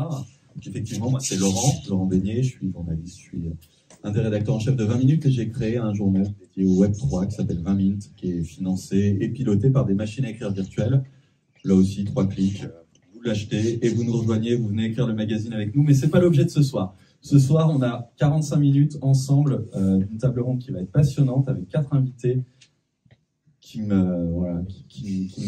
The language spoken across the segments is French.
soir. Effectivement, moi c'est Laurent Beignet, je suis journaliste, je suis un des rédacteurs en chef de 20 minutes et j'ai créé un journal dédié au Web3 qui s'appelle 20 minutes, qui est financé et piloté par des machines à écrire virtuelles. Là aussi, 3 clics, vous l'achetez et vous nous rejoignez, vous venez écrire le magazine avec nous, mais c'est pas l'objet de ce soir. Ce soir, on a 45 minutes ensemble d'une table ronde qui va être passionnante avec 4 invités qui me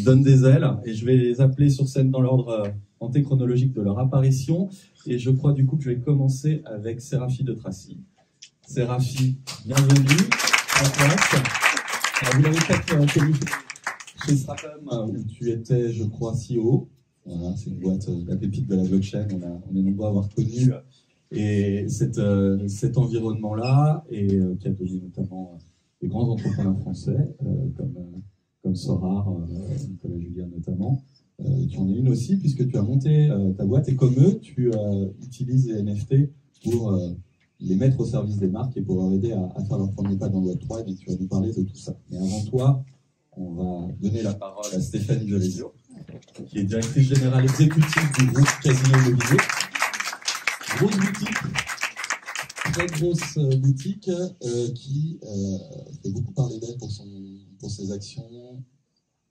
donnent des ailes et je vais les appeler sur scène dans l'ordre antéchronologique de leur apparition. Et je crois du coup que je vais commencer avec Séraphie de Tracy. Séraphie, bienvenue en France. Vous l'avez peut-être connu chez Stratum où tu étais, je crois, CEO. Voilà, c'est une boîte, la pépite de la blockchain. On est nombreux à avoir connu et cet environnement-là et qui a donné notamment des grands entrepreneurs français comme Sorar, Nicolas Julien notamment. Tu en es une aussi puisque tu as monté ta boîte et comme eux, tu utilises les NFT pour les mettre au service des marques et pour leur aider à faire leur premier pas dans le Web3 et tu vas nous parler de tout ça. Mais avant toi, on va donner la parole à Stéphanie Delezio, qui est directrice générale exécutive du groupe Casino Immobilier. Grosse boutique, très grosse boutique qui fait beaucoup parler d'elle pour ses actions,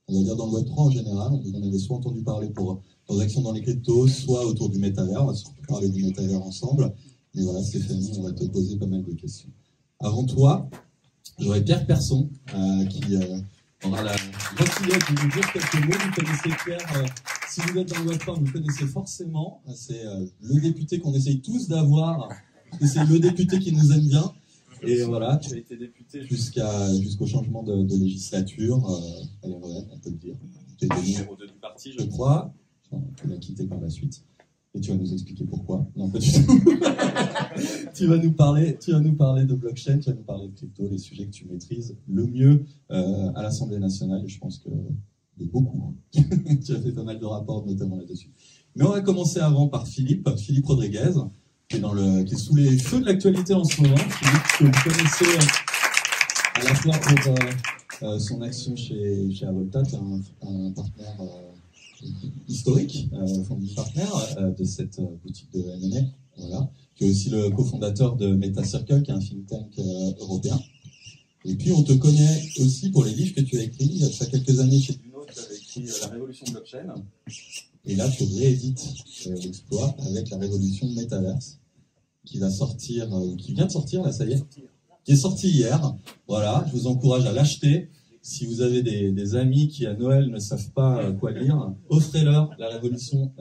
on va dire dans le Web3 en général. Vous en avez soit entendu parler pour leurs actions dans les cryptos, soit autour du métavers. On va surtout parler du métavers ensemble. Mais voilà, Stéphanie, on va te poser pas mal de questions. Avant toi, j'aurai Pierre Persson qui aura la gentillesse de vous dire quelques mots. Vous connaissez Pierre, si vous êtes dans le Web3, vous le connaissez forcément. C'est le député qu'on essaye tous d'avoir. C'est le député qui nous aime bien. Et voilà, tu as été député jusqu'au changement de législature. Allez, on peut le dire. Tu étais numéro 2 du parti, je crois. Tu l'as quitté par la suite. Et tu vas nous expliquer pourquoi. Non, pas du tout. tu vas nous parler de blockchain, tu vas nous parler de crypto, les sujets que tu maîtrises le mieux à l'Assemblée nationale. Et je pense que il y a beaucoup. Tu as fait pas mal de rapports, notamment là-dessus. Mais on va commencer avant par Philippe Rodriguez, qui est sous les feux de l'actualité en ce moment. Philippe, que vous connaissez à la fois pour son action chez Avolta, qui est un partenaire historique, founding partner de cette boutique de M&A, voilà, qui est aussi le cofondateur de MetaCircle, qui est un think tank européen. Et puis on te connaît aussi pour les livres que tu as écrits. Il y a quelques années chez Duno, tu avais écrit La Révolution blockchain. Et là, tu réédites l'exploit avec La Révolution Metaverse, qui va sortir, qui vient de sortir, là, ça y est, qui est sorti hier. Voilà, je vous encourage à l'acheter. Si vous avez des amis qui à Noël ne savent pas quoi lire, offrez-leur La Révolution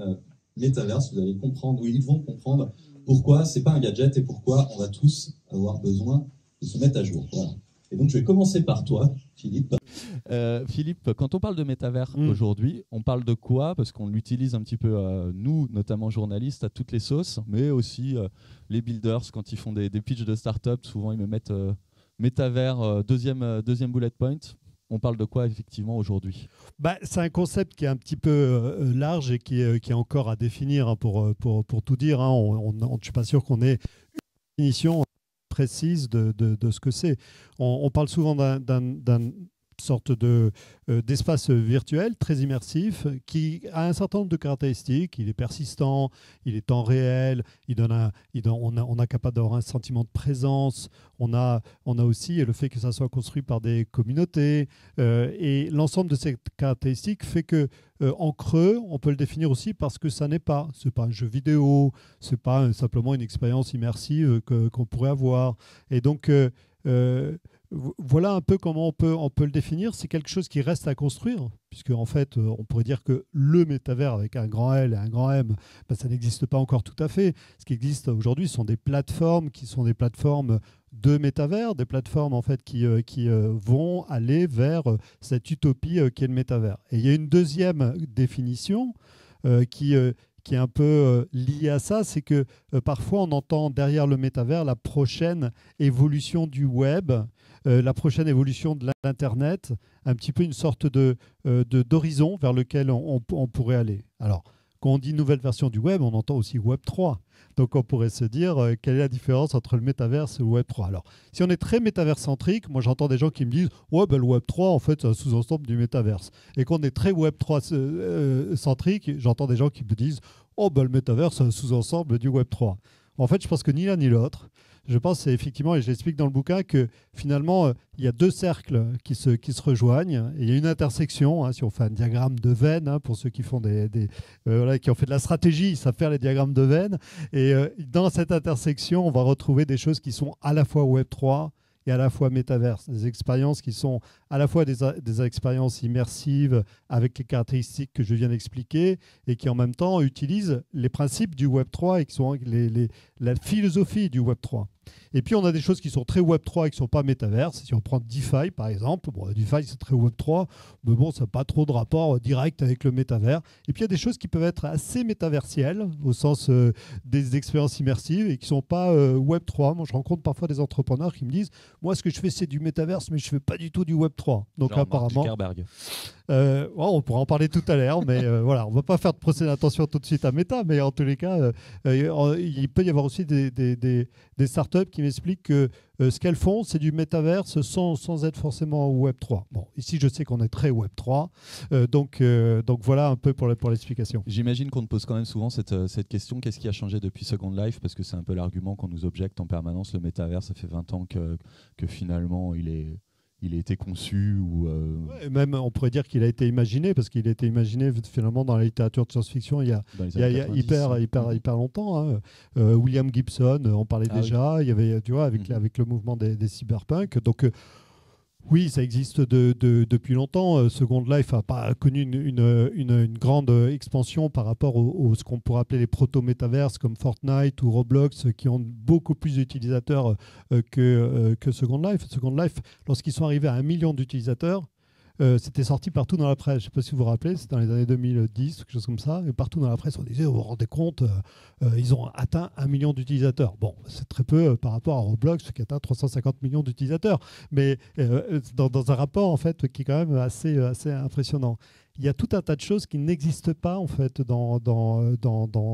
Metaverse. Vous allez comprendre, ou ils vont comprendre pourquoi c'est pas un gadget et pourquoi on va tous avoir besoin de se mettre à jour. Voilà. Et donc je vais commencer par toi, Philippe. Philippe, quand on parle de métavers aujourd'hui, on parle de quoi? Parce qu'on l'utilise un petit peu, nous, notamment journalistes, à toutes les sauces, mais aussi les builders, quand ils font des pitchs de start-up, souvent ils me mettent métavers, deuxième bullet point. On parle de quoi effectivement aujourd'hui? C'est un concept qui est un petit peu large et qui est encore à définir hein, pour tout dire. Hein. Je ne suis pas sûr qu'on ait une définition précise de ce que c'est. On parle souvent d'une sorte d'espace virtuel très immersif qui a un certain nombre de caractéristiques. Il est persistant, il est temps réel, on est capable d'avoir un sentiment de présence. On a aussi le fait que ça soit construit par des communautés. Et l'ensemble de ces caractéristiques fait que en creux, on peut le définir aussi parce que ça n'est pas. Ce n'est pas un jeu vidéo, ce n'est pas simplement une expérience immersive qu'on pourrait avoir. Et donc, voilà un peu comment on peut le définir. C'est quelque chose qui reste à construire, puisque en fait, on pourrait dire que le métavers avec un grand L et un grand M, ça n'existe pas encore tout à fait. Ce qui existe aujourd'hui sont des plateformes qui sont des plateformes de métavers, des plateformes en fait qui vont aller vers cette utopie qui est le métavers. Et il y a une deuxième définition qui est un peu liée à ça, c'est que parfois on entend derrière le métavers la prochaine évolution du web, la prochaine évolution de l'Internet, un petit peu une sorte d'horizon vers lequel on pourrait aller. Alors, quand on dit nouvelle version du web, on entend aussi Web 3. Donc on pourrait se dire quelle est la différence entre le métaverse et le Web 3. Alors, si on est très métaverse-centrique, moi j'entends des gens qui me disent ouais, le Web 3, en fait, c'est un sous-ensemble du métaverse. Et quand on est très Web 3 centrique, j'entends des gens qui me disent oh, le métavers, c'est un sous-ensemble du Web3. En fait, je pense que ni l'un ni l'autre. Je pense, c'est effectivement, et je l'explique dans le bouquin, que finalement, il y a deux cercles qui se rejoignent. Et il y a une intersection, si on fait un diagramme de veine, pour ceux qui font qui ont fait de la stratégie, ils savent faire les diagrammes de veine. Et dans cette intersection, on va retrouver des choses qui sont à la fois Web3 et à la fois métaverse, des expériences qui sont à la fois des expériences immersives avec les caractéristiques que je viens d'expliquer et qui en même temps utilisent les principes du Web3 et qui sont la philosophie du Web3. Et puis on a des choses qui sont très Web3 et qui ne sont pas métaverses. Si on prend DeFi par exemple, DeFi c'est très Web3, mais bon, ça n'a pas trop de rapport direct avec le métavers. Et puis il y a des choses qui peuvent être assez métaversielles au sens des expériences immersives et qui ne sont pas Web3. Moi je rencontre parfois des entrepreneurs qui me disent moi ce que je fais c'est du métaverse mais je ne fais pas du tout du Web3. Donc genre apparemment... on pourra en parler tout à l'heure, mais voilà, on ne va pas faire de procès d'intention tout de suite à Meta, mais en tous les cas, il peut y avoir aussi des startups qui m'expliquent que ce qu'elles font, c'est du métaverse sans être forcément Web3. Bon, ici, je sais qu'on est très Web3, donc voilà un peu pour l'explication. J'imagine qu'on te pose quand même souvent cette question, qu'est-ce qui a changé depuis Second Life? Parce que c'est un peu l'argument qu'on nous objecte en permanence, le métaverse, ça fait 20 ans que finalement, il a été conçu ou ouais, même on pourrait dire qu'il a été imaginé parce qu'il a été imaginé finalement dans la littérature de science-fiction il y a hyper longtemps. Hein. William Gibson en parlait déjà. Il y avait, tu vois, avec le mouvement des cyberpunk. Donc oui, ça existe depuis longtemps. Second Life n'a pas connu une grande expansion par rapport ce qu'on pourrait appeler les proto-métaverses comme Fortnite ou Roblox qui ont beaucoup plus d'utilisateurs que Second Life. Second Life, lorsqu'ils sont arrivés à 1 million d'utilisateurs, c'était sorti partout dans la presse. Je ne sais pas si vous vous rappelez, c'était dans les années 2010, quelque chose comme ça. Et partout dans la presse, on disait, vous vous rendez compte, ils ont atteint 1 million d'utilisateurs. Bon, c'est très peu par rapport à Roblox qui atteint 350 millions d'utilisateurs. Mais dans un rapport, en fait, qui est quand même assez impressionnant. Il y a tout un tas de choses qui n'existent pas, en fait, dans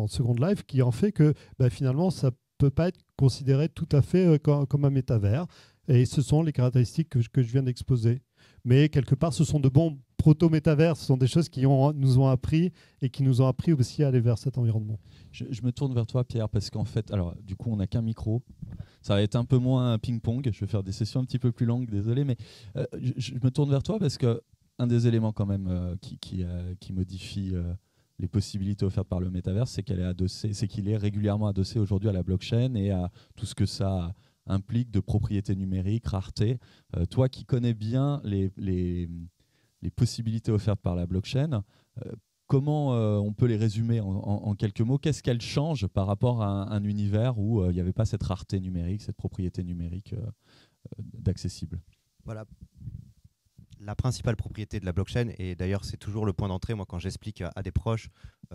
Second Life, qui en fait que finalement, ça ne peut pas être considéré tout à fait comme un métavers. Et ce sont les caractéristiques que je viens d'exposer. Mais quelque part, ce sont de bons proto-métavers. Ce sont des choses qui nous ont appris et qui nous ont appris aussi à aller vers cet environnement. Je me tourne vers toi, Pierre, parce qu'en fait, alors du coup, on n'a qu'un micro. Ça va être un peu moins un ping-pong. Je vais faire des sessions un petit peu plus longues, désolé. Mais je me tourne vers toi parce qu'un des éléments quand même qui modifie les possibilités offertes par le métavers, c'est qu'il est régulièrement adossé aujourd'hui à la blockchain et à tout ce que ça implique de propriété numérique, rareté. Toi qui connais bien les possibilités offertes par la blockchain, comment on peut les résumer en quelques mots? Qu'est-ce qu'elle change par rapport à un univers où il n'y avait pas cette rareté numérique, cette propriété numérique d'accessible? Voilà. La principale propriété de la blockchain, et d'ailleurs c'est toujours le point d'entrée, moi quand j'explique à des proches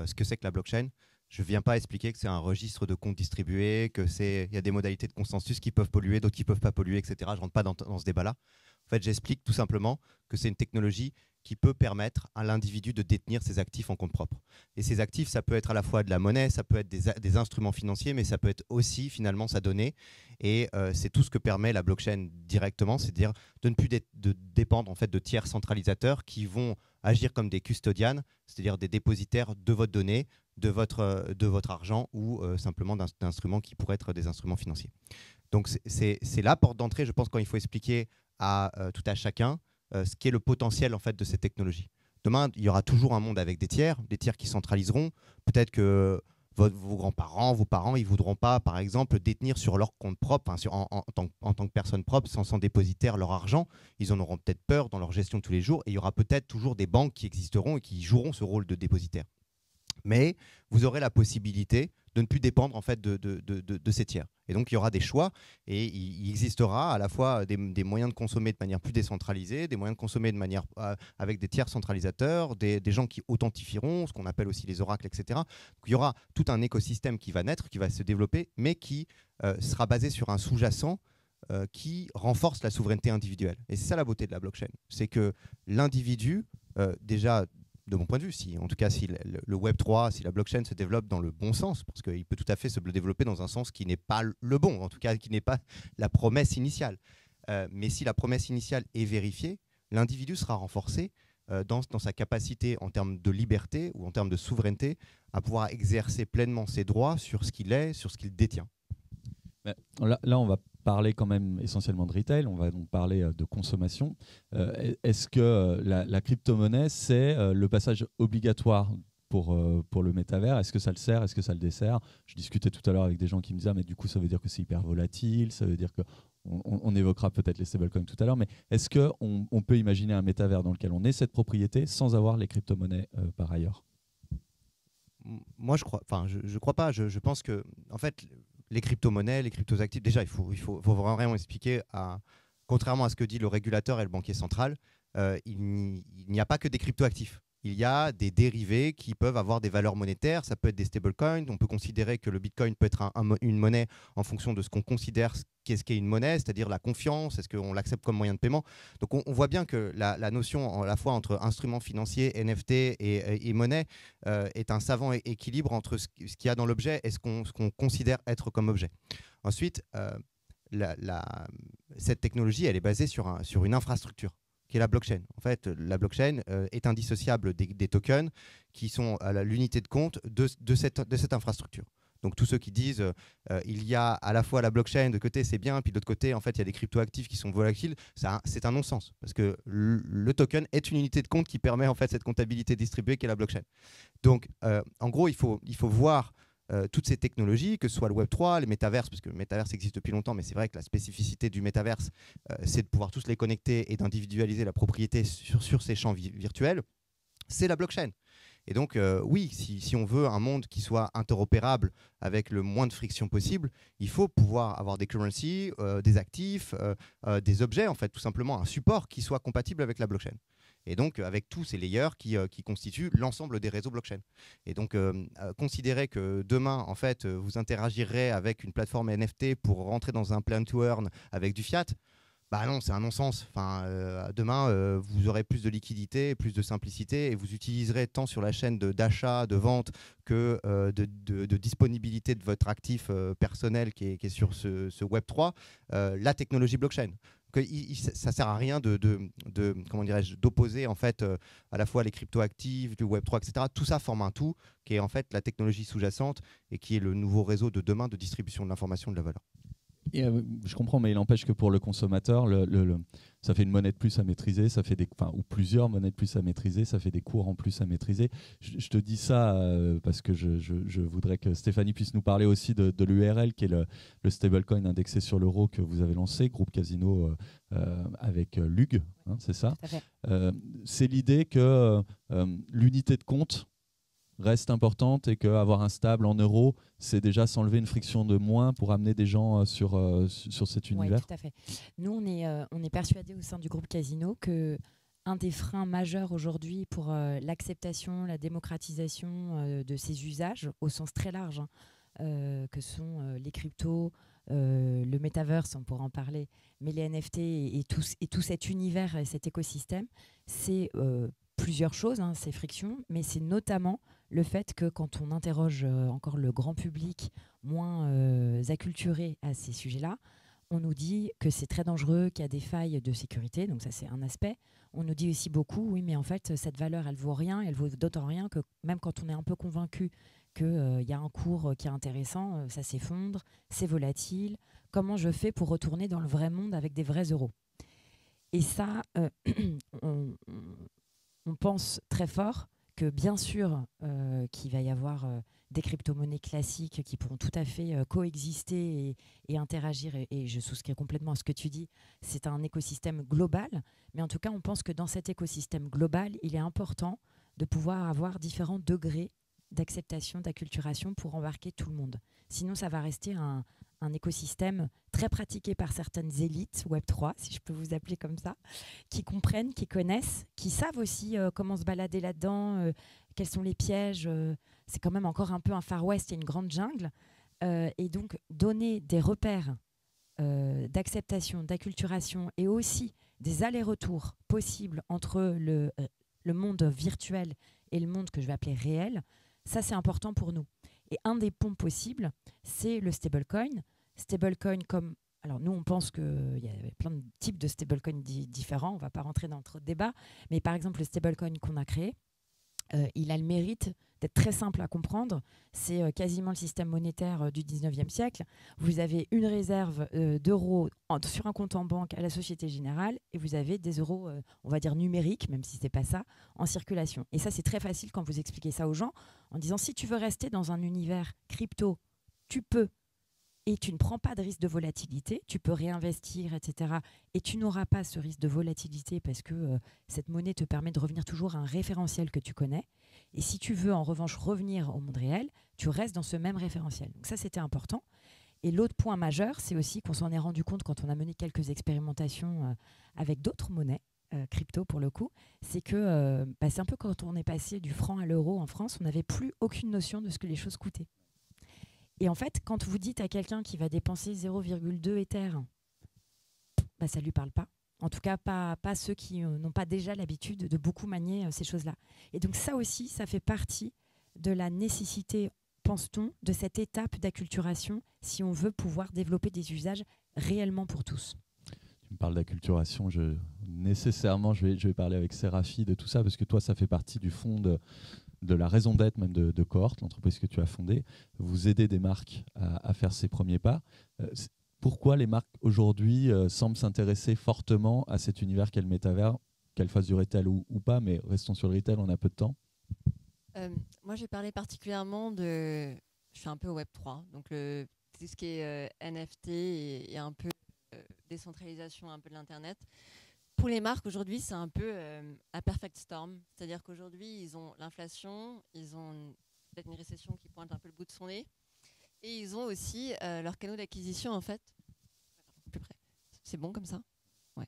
ce que c'est que la blockchain, je ne viens pas expliquer que c'est un registre de comptes distribués, qu'il y a des modalités de consensus qui peuvent polluer, d'autres qui ne peuvent pas polluer, etc. Je ne rentre pas dans ce débat-là. En fait, j'explique tout simplement que c'est une technologie qui peut permettre à l'individu de détenir ses actifs en compte propre. Et ces actifs, ça peut être à la fois de la monnaie, ça peut être des instruments financiers, mais ça peut être aussi finalement sa donnée. Et c'est tout ce que permet la blockchain directement, c'est-à-dire de ne plus dépendre en fait, de tiers centralisateurs qui vont agir comme des custodians, c'est-à-dire des dépositaires de votre donnée, de votre argent ou simplement d'instruments qui pourraient être des instruments financiers. Donc c'est la porte d'entrée, je pense, quand il faut expliquer à tout à chacun ce qu'est le potentiel en fait, de ces technologies. Demain, il y aura toujours un monde avec des tiers qui centraliseront. Peut-être que vos grands-parents, vos parents, ils ne voudront pas, par exemple, détenir sur leur compte propre, en tant que personne propre, sans dépositaire leur argent. Ils en auront peut-être peur dans leur gestion de tous les jours. Et il y aura peut-être toujours des banques qui existeront et qui joueront ce rôle de dépositaire. Mais vous aurez la possibilité de ne plus dépendre en fait, de ces tiers. Et donc, il y aura des choix et il existera à la fois des moyens de consommer de manière plus décentralisée, des moyens de consommer de manière avec des tiers centralisateurs, des gens qui authentifieront, ce qu'on appelle aussi les oracles, etc. Donc, il y aura tout un écosystème qui va naître, qui va se développer, mais qui sera basé sur un sous-jacent qui renforce la souveraineté individuelle. Et c'est ça la beauté de la blockchain. C'est que l'individu, déjà, de mon point de vue, en tout cas si le Web3, si la blockchain se développe dans le bon sens, parce qu'il peut tout à fait se développer dans un sens qui n'est pas le bon, en tout cas qui n'est pas la promesse initiale. Mais si la promesse initiale est vérifiée, l'individu sera renforcé dans sa capacité en termes de liberté ou en termes de souveraineté à pouvoir exercer pleinement ses droits sur ce qu'il est, sur ce qu'il détient. Mais là, on va parler quand même essentiellement de retail, on va donc parler de consommation. Est-ce que la crypto-monnaie, c'est le passage obligatoire pour le métavers? Est-ce que ça le sert? Est-ce que ça le dessert? Je discutais tout à l'heure avec des gens qui me disaient ah, mais du coup ça veut dire que c'est hyper volatile, ça veut dire que on évoquera peut-être les stablecoins tout à l'heure, mais est-ce qu'on peut imaginer un métavers dans lequel on ait cette propriété sans avoir les crypto-monnaies par ailleurs? Moi, je crois pas. Je pense que, en fait, les crypto-monnaies, les cryptos-actifs, déjà, il faut vraiment expliquer, contrairement à ce que dit le régulateur et le banquier central, il n'y a pas que des crypto-actifs. Il y a des dérivés qui peuvent avoir des valeurs monétaires. Ça peut être des stablecoins. On peut considérer que le Bitcoin peut être une monnaie en fonction de ce qu'on considère qu'est-ce qu'est une monnaie, c'est-à-dire la confiance. Est-ce qu'on l'accepte comme moyen de paiement? Donc on voit bien que la notion à la fois entre instruments financiers, NFT et monnaie est un savant équilibre entre ce qu'il y a dans l'objet et ce qu'on considère être comme objet. Ensuite, cette technologie, elle est basée sur une infrastructure, qui est la blockchain. En fait, la blockchain est indissociable des tokens qui sont à l'unité de compte de cette infrastructure. Donc tous ceux qui disent il y a à la fois la blockchain de côté c'est bien, puis de l'autre côté en fait il y a des cryptoactifs qui sont volatiles, c'est un non-sens parce que le token est une unité de compte qui permet en fait cette comptabilité distribuée qu'est la blockchain. Donc en gros il faut voir toutes ces technologies, que ce soit le Web3, les métaverses, parce que le métaverse existe depuis longtemps, mais c'est vrai que la spécificité du métaverse, c'est de pouvoir tous les connecter et d'individualiser la propriété sur ces champs virtuels, c'est la blockchain. Et donc, oui, si on veut un monde qui soit interopérable avec le moins de friction possible, il faut pouvoir avoir des currencies, des actifs, des objets, en fait, tout simplement un support qui soit compatible avec la blockchain. Et donc, avec tous ces layers qui constituent l'ensemble des réseaux blockchain. Et donc, considérer que demain, en fait, vous interagirez avec une plateforme NFT pour rentrer dans un plan to earn avec du fiat, bah non, c'est un non-sens. Enfin, demain, vous aurez plus de liquidité, plus de simplicité, et vous utiliserez tant sur la chaîne d'achat, de vente, que de disponibilité de votre actif personnel qui est sur ce Web3, la technologie blockchain. Ça sert à rien comment dirais-je, d'opposer en fait à la fois les cryptoactifs, du Web3, etc. Tout ça forme un tout qui est en fait la technologie sous-jacente et qui est le nouveau réseau de demain de distribution de l'information et de la valeur. Et, je comprends, mais il n'empêche que pour le consommateur, ça fait une monnaie de plus à maîtriser, ça fait ou plusieurs monnaies de plus à maîtriser, ça fait des cours en plus à maîtriser. Je te dis ça parce que je voudrais que Stéphanie puisse nous parler aussi de l'URL, qui est le stablecoin indexé sur l'euro que vous avez lancé, Groupe Casino avec Lug, hein, c'est ça. C'est l'idée que l'unité de compte reste importante et qu'avoir un stable en euros, c'est déjà s'enlever une friction de moins pour amener des gens sur cet univers. Oui, tout à fait. Nous, on est persuadés au sein du groupe Casino que un des freins majeurs aujourd'hui pour l'acceptation, la démocratisation de ces usages, au sens très large, que sont les cryptos, le metaverse, on pourra en parler, mais les NFT et tout cet univers et cet écosystème, c'est plusieurs choses, hein, ces frictions, mais c'est notamment le fait que quand on interroge encore le grand public moins acculturé à ces sujets-là, on nous dit que c'est très dangereux, qu'il y a des failles de sécurité, donc ça c'est un aspect. On nous dit aussi beaucoup, oui mais en fait cette valeur elle vaut rien, elle vaut d'autant rien que même quand on est un peu convaincu qu'il y a un cours qui est intéressant, ça s'effondre, c'est volatile. Comment je fais pour retourner dans le vrai monde avec des vrais euros? Et ça, on pense très fort que bien sûr qu'il va y avoir des crypto-monnaies classiques qui pourront tout à fait coexister et interagir, et je souscris complètement à ce que tu dis, c'est un écosystème global, mais en tout cas on pense que dans cet écosystème global, il est important de pouvoir avoir différents degrés d'acceptation, d'acculturation pour embarquer tout le monde. Sinon ça va rester un écosystème très pratiqué par certaines élites Web3, si je peux vous appeler comme ça, qui comprennent, qui connaissent, qui savent aussi comment se balader là-dedans, quels sont les pièges. C'est quand même encore un peu un Far West et une grande jungle. Et donc, donner des repères d'acceptation, d'acculturation et aussi des allers-retours possibles entre le monde virtuel et le monde que je vais appeler réel, ça, c'est important pour nous. Et un des ponts possibles, c'est le stablecoin. Stablecoin comme alors nous, on pense qu'il y a plein de types de stablecoins différents. On ne va pas rentrer dans trop de débats. Mais par exemple, le stablecoin qu'on a créé, il a le mérite d'être très simple à comprendre. C'est quasiment le système monétaire du 19e siècle. Vous avez une réserve d'euros sur un compte en banque à la Société Générale et vous avez des euros, on va dire numériques, même si ce n'est pas ça, en circulation. Et ça, c'est très facile quand vous expliquez ça aux gens, en disant si tu veux rester dans un univers crypto, tu peux. Et tu ne prends pas de risque de volatilité, tu peux réinvestir, etc. Et tu n'auras pas ce risque de volatilité parce que cette monnaie te permet de revenir toujours à un référentiel que tu connais. Et si tu veux en revanche revenir au monde réel, tu restes dans ce même référentiel. Donc ça, c'était important. Et l'autre point majeur, c'est aussi qu'on s'en est rendu compte quand on a mené quelques expérimentations avec d'autres monnaies, crypto pour le coup, c'est que c'est un peu quand on est passé du franc à l'euro en France, on n'avait plus aucune notion de ce que les choses coûtaient. Et en fait, quand vous dites à quelqu'un qui va dépenser 0,2 Ether, ça ne lui parle pas. En tout cas, pas ceux qui n'ont pas déjà l'habitude de beaucoup manier ces choses-là. Et donc ça aussi, ça fait partie de la nécessité, pense-t-on, de cette étape d'acculturation si on veut pouvoir développer des usages réellement pour tous. Tu me parles d'acculturation, nécessairement, je vais parler avec Séraphie de tout ça, parce que toi, ça fait partie du fond de la raison d'être même de Cohort, l'entreprise que tu as fondée. Vous aidez des marques à faire ces premiers pas. Pourquoi les marques aujourd'hui semblent s'intéresser fortement à cet univers qu'est le métavers, qu'elles fassent du retail ou pas, mais restons sur le retail, on a peu de temps. Moi, j'ai parlé particulièrement de... Je suis un peu au Web3, donc tout ce qui est NFT et un peu décentralisation un peu de l'Internet. Pour les marques, aujourd'hui, c'est un peu un perfect storm. C'est-à-dire qu'aujourd'hui, ils ont l'inflation, ils ont peut-être une récession qui pointe un peu le bout de son nez, et ils ont aussi leurs canaux d'acquisition, en fait. Plus près. C'est bon comme ça ? Ouais.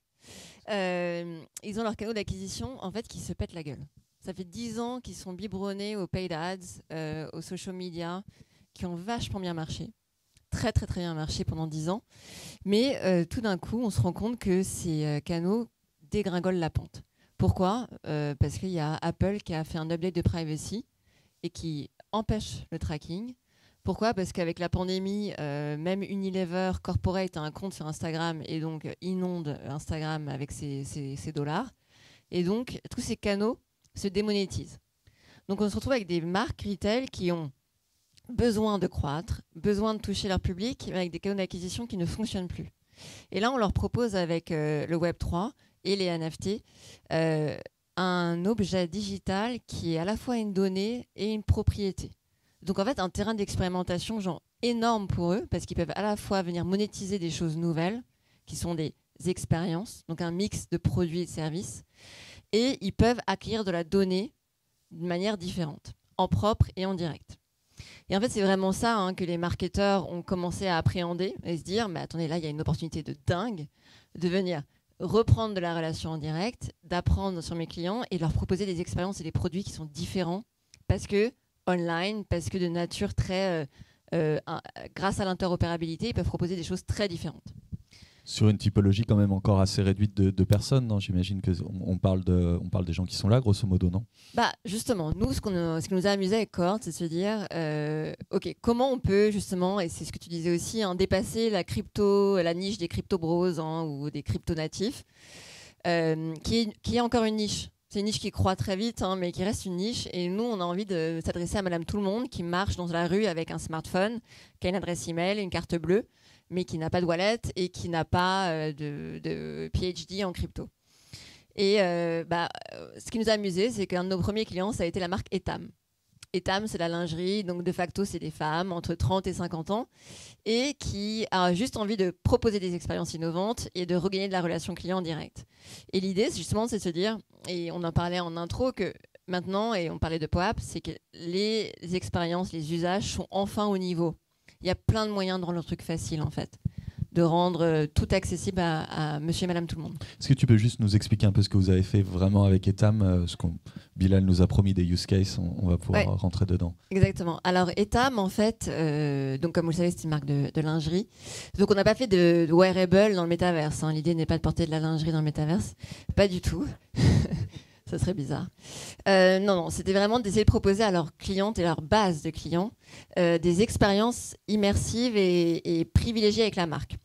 Ils ont leurs canaux d'acquisition, en fait, qui se pètent la gueule. Ça fait 10 ans qu'ils sont biberonnés aux paid ads, aux social media, qui ont vachement bien marché. Très, très, très bien marché pendant 10 ans. Mais tout d'un coup, on se rend compte que ces canaux dégringolent la pente. Pourquoi ? Parce qu'il y a Apple qui a fait un update de privacy et qui empêche le tracking. Pourquoi ? Parce qu'avec la pandémie, même Unilever Corporate a un compte sur Instagram et donc inonde Instagram avec ses dollars. Et donc, tous ces canaux se démonétisent. Donc, on se retrouve avec des marques retail qui ont besoin de croître, besoin de toucher leur public, avec des canaux d'acquisition qui ne fonctionnent plus. Et là, on leur propose avec le Web3 et les NFT un objet digital qui est à la fois une donnée et une propriété. Donc en fait, un terrain d'expérimentation genre énorme pour eux, parce qu'ils peuvent à la fois venir monétiser des choses nouvelles, qui sont des expériences, donc un mix de produits et de services, et ils peuvent acquérir de la donnée de manière différente, en propre et en direct. Et en fait, c'est vraiment ça que les marketeurs ont commencé à appréhender et se dire, mais attendez, là, il y a une opportunité de dingue de venir reprendre de la relation en direct, d'apprendre sur mes clients et de leur proposer des expériences et des produits qui sont différents parce que online, parce que de nature très... grâce à l'interopérabilité, ils peuvent proposer des choses très différentes. Sur une typologie quand même encore assez réduite de personnes, non ? J'imagine qu'on parle des gens qui sont là, grosso modo, non ? Justement, nous, ce qui nous a amusé avec Cohort, c'est de se dire, OK, comment on peut justement, et c'est ce que tu disais aussi, dépasser la niche des crypto-bros ou des crypto-natifs, qui est encore une niche. C'est une niche qui croît très vite, mais qui reste une niche. Et nous, on a envie de s'adresser à Madame Tout-le-Monde qui marche dans la rue avec un smartphone, qui a une adresse email, une carte bleue, mais qui n'a pas de wallet et qui n'a pas de PhD en crypto. Et ce qui nous a amusé, c'est qu'un de nos premiers clients, ça a été la marque Etam. Etam, c'est la lingerie, donc de facto, c'est des femmes entre 30 et 50 ans et qui a juste envie de proposer des expériences innovantes et de regagner de la relation client en direct. Et l'idée, justement, c'est de se dire, et on en parlait en intro, que maintenant, et on parlait de POAP, c'est que les expériences, les usages sont enfin au niveau. Il y a plein de moyens de rendre le truc facile, en fait, de rendre tout accessible à monsieur et madame tout le monde. Est-ce que tu peux juste nous expliquer un peu ce que vous avez fait vraiment avec Etam ? Bilal nous a promis des use cases, on va pouvoir rentrer dedans. Exactement. Alors Etam, en fait, donc comme vous le savez, c'est une marque de lingerie. Donc on n'a pas fait de wearable dans le métaverse. L'idée n'est pas de porter de la lingerie dans le métaverse. Pas du tout. Ça serait bizarre. Non, c'était vraiment d'essayer de proposer à leurs clientes et leur base de clients des expériences immersives et privilégiées avec la marque.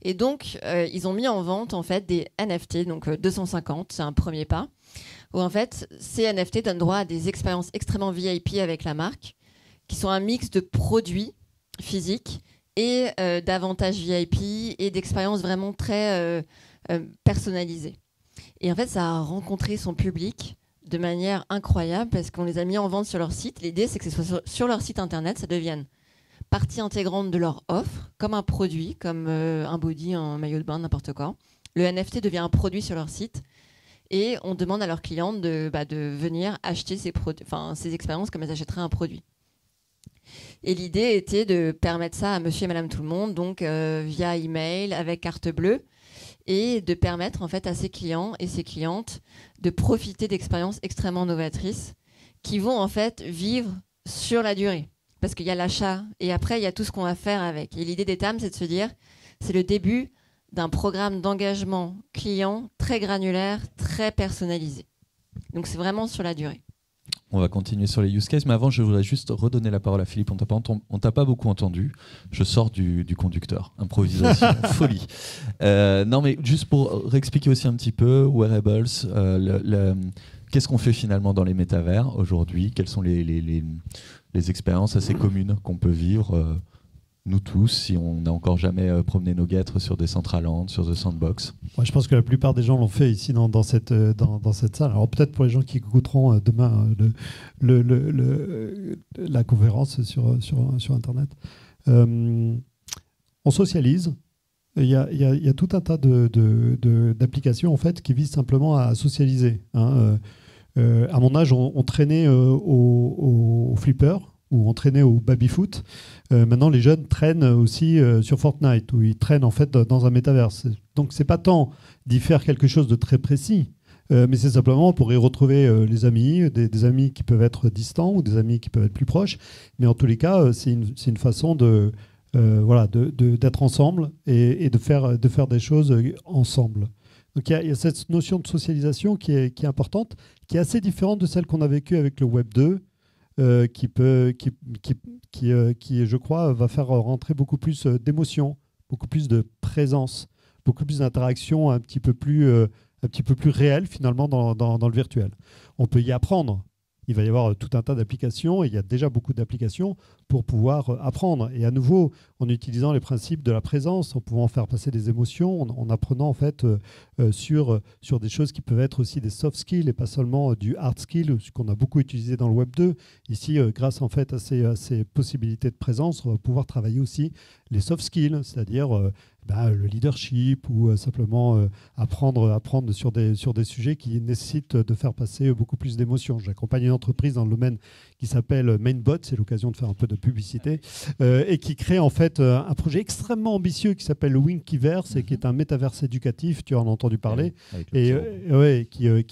Et donc, ils ont mis en vente en fait des NFT, donc 250, c'est un premier pas, où en fait, ces NFT donnent droit à des expériences extrêmement VIP avec la marque, qui sont un mix de produits physiques et d'avantages VIP et d'expériences vraiment très personnalisées. Et en fait, ça a rencontré son public de manière incroyable parce qu'on les a mis en vente sur leur site. L'idée, c'est que ce soit sur leur site internet, ça devienne partie intégrante de leur offre, comme un produit, comme un body, un maillot de bain, n'importe quoi. Le NFT devient un produit sur leur site et on demande à leurs clients de venir acheter ces expériences comme elles achèteraient un produit. Et l'idée était de permettre ça à monsieur et madame tout le monde, donc via email, avec carte bleue, et de permettre en fait à ses clients et ses clientes de profiter d'expériences extrêmement novatrices qui vont en fait vivre sur la durée. Parce qu'il y a l'achat et après il y a tout ce qu'on va faire avec. Et l'idée d'Etam, c'est de se dire, c'est le début d'un programme d'engagement client très granulaire, très personnalisé. Donc c'est vraiment sur la durée. On va continuer sur les use cases, mais avant, je voudrais juste redonner la parole à Philippe. On t'a pas beaucoup entendu. Je sors du conducteur. Improvisation, folie. Non, mais juste pour réexpliquer aussi un petit peu, Wearables, qu'est-ce qu'on fait finalement dans les métavers aujourd'hui? Quelles sont les expériences assez communes qu'on peut vivre nous tous, si on n'a encore jamais promené nos guêtres sur des Decentraland, sur The Sandbox? Ouais, je pense que la plupart des gens l'ont fait ici dans cette salle. Alors peut-être pour les gens qui écouteront demain la conférence sur Internet. On socialise. Il y a tout un tas d'applications en fait, qui visent simplement à socialiser. Hein. À mon âge, on traînait au flipper, ou on traînait au baby-foot. Maintenant, les jeunes traînent aussi sur Fortnite, où ils traînent en fait dans un métaverse. Donc, c'est pas tant d'y faire quelque chose de très précis, mais c'est simplement pour y retrouver les amis, des amis qui peuvent être distants ou des amis qui peuvent être plus proches. Mais en tous les cas, c'est une façon d'être ensemble et de faire des choses ensemble. Donc, il y a cette notion de socialisation qui est importante, qui est assez différente de celle qu'on a vécue avec le Web 2. Qui, je crois, va faire rentrer beaucoup plus d'émotions, beaucoup plus de présence, beaucoup plus d'interaction un petit peu plus réelle finalement dans le virtuel. On peut y apprendre. Il va y avoir tout un tas d'applications, et il y a déjà beaucoup d'applications pour pouvoir apprendre. Et à nouveau, en utilisant les principes de la présence, en pouvant faire passer des émotions, en apprenant en fait sur des choses qui peuvent être aussi des soft skills et pas seulement du hard skill, ce qu'on a beaucoup utilisé dans le Web 2. Ici, grâce en fait à ces possibilités de présence, on va pouvoir travailler aussi les soft skills, c'est-à-dire le leadership ou simplement apprendre sur des sujets qui nécessitent de faire passer beaucoup plus d'émotions. J'accompagne une entreprise dans le domaine qui s'appelle Mainbot, c'est l'occasion de faire un peu de publicité, et qui crée en fait un projet extrêmement ambitieux qui s'appelle le Winkiverse et qui est un métaverse éducatif, tu en as entendu parler, qui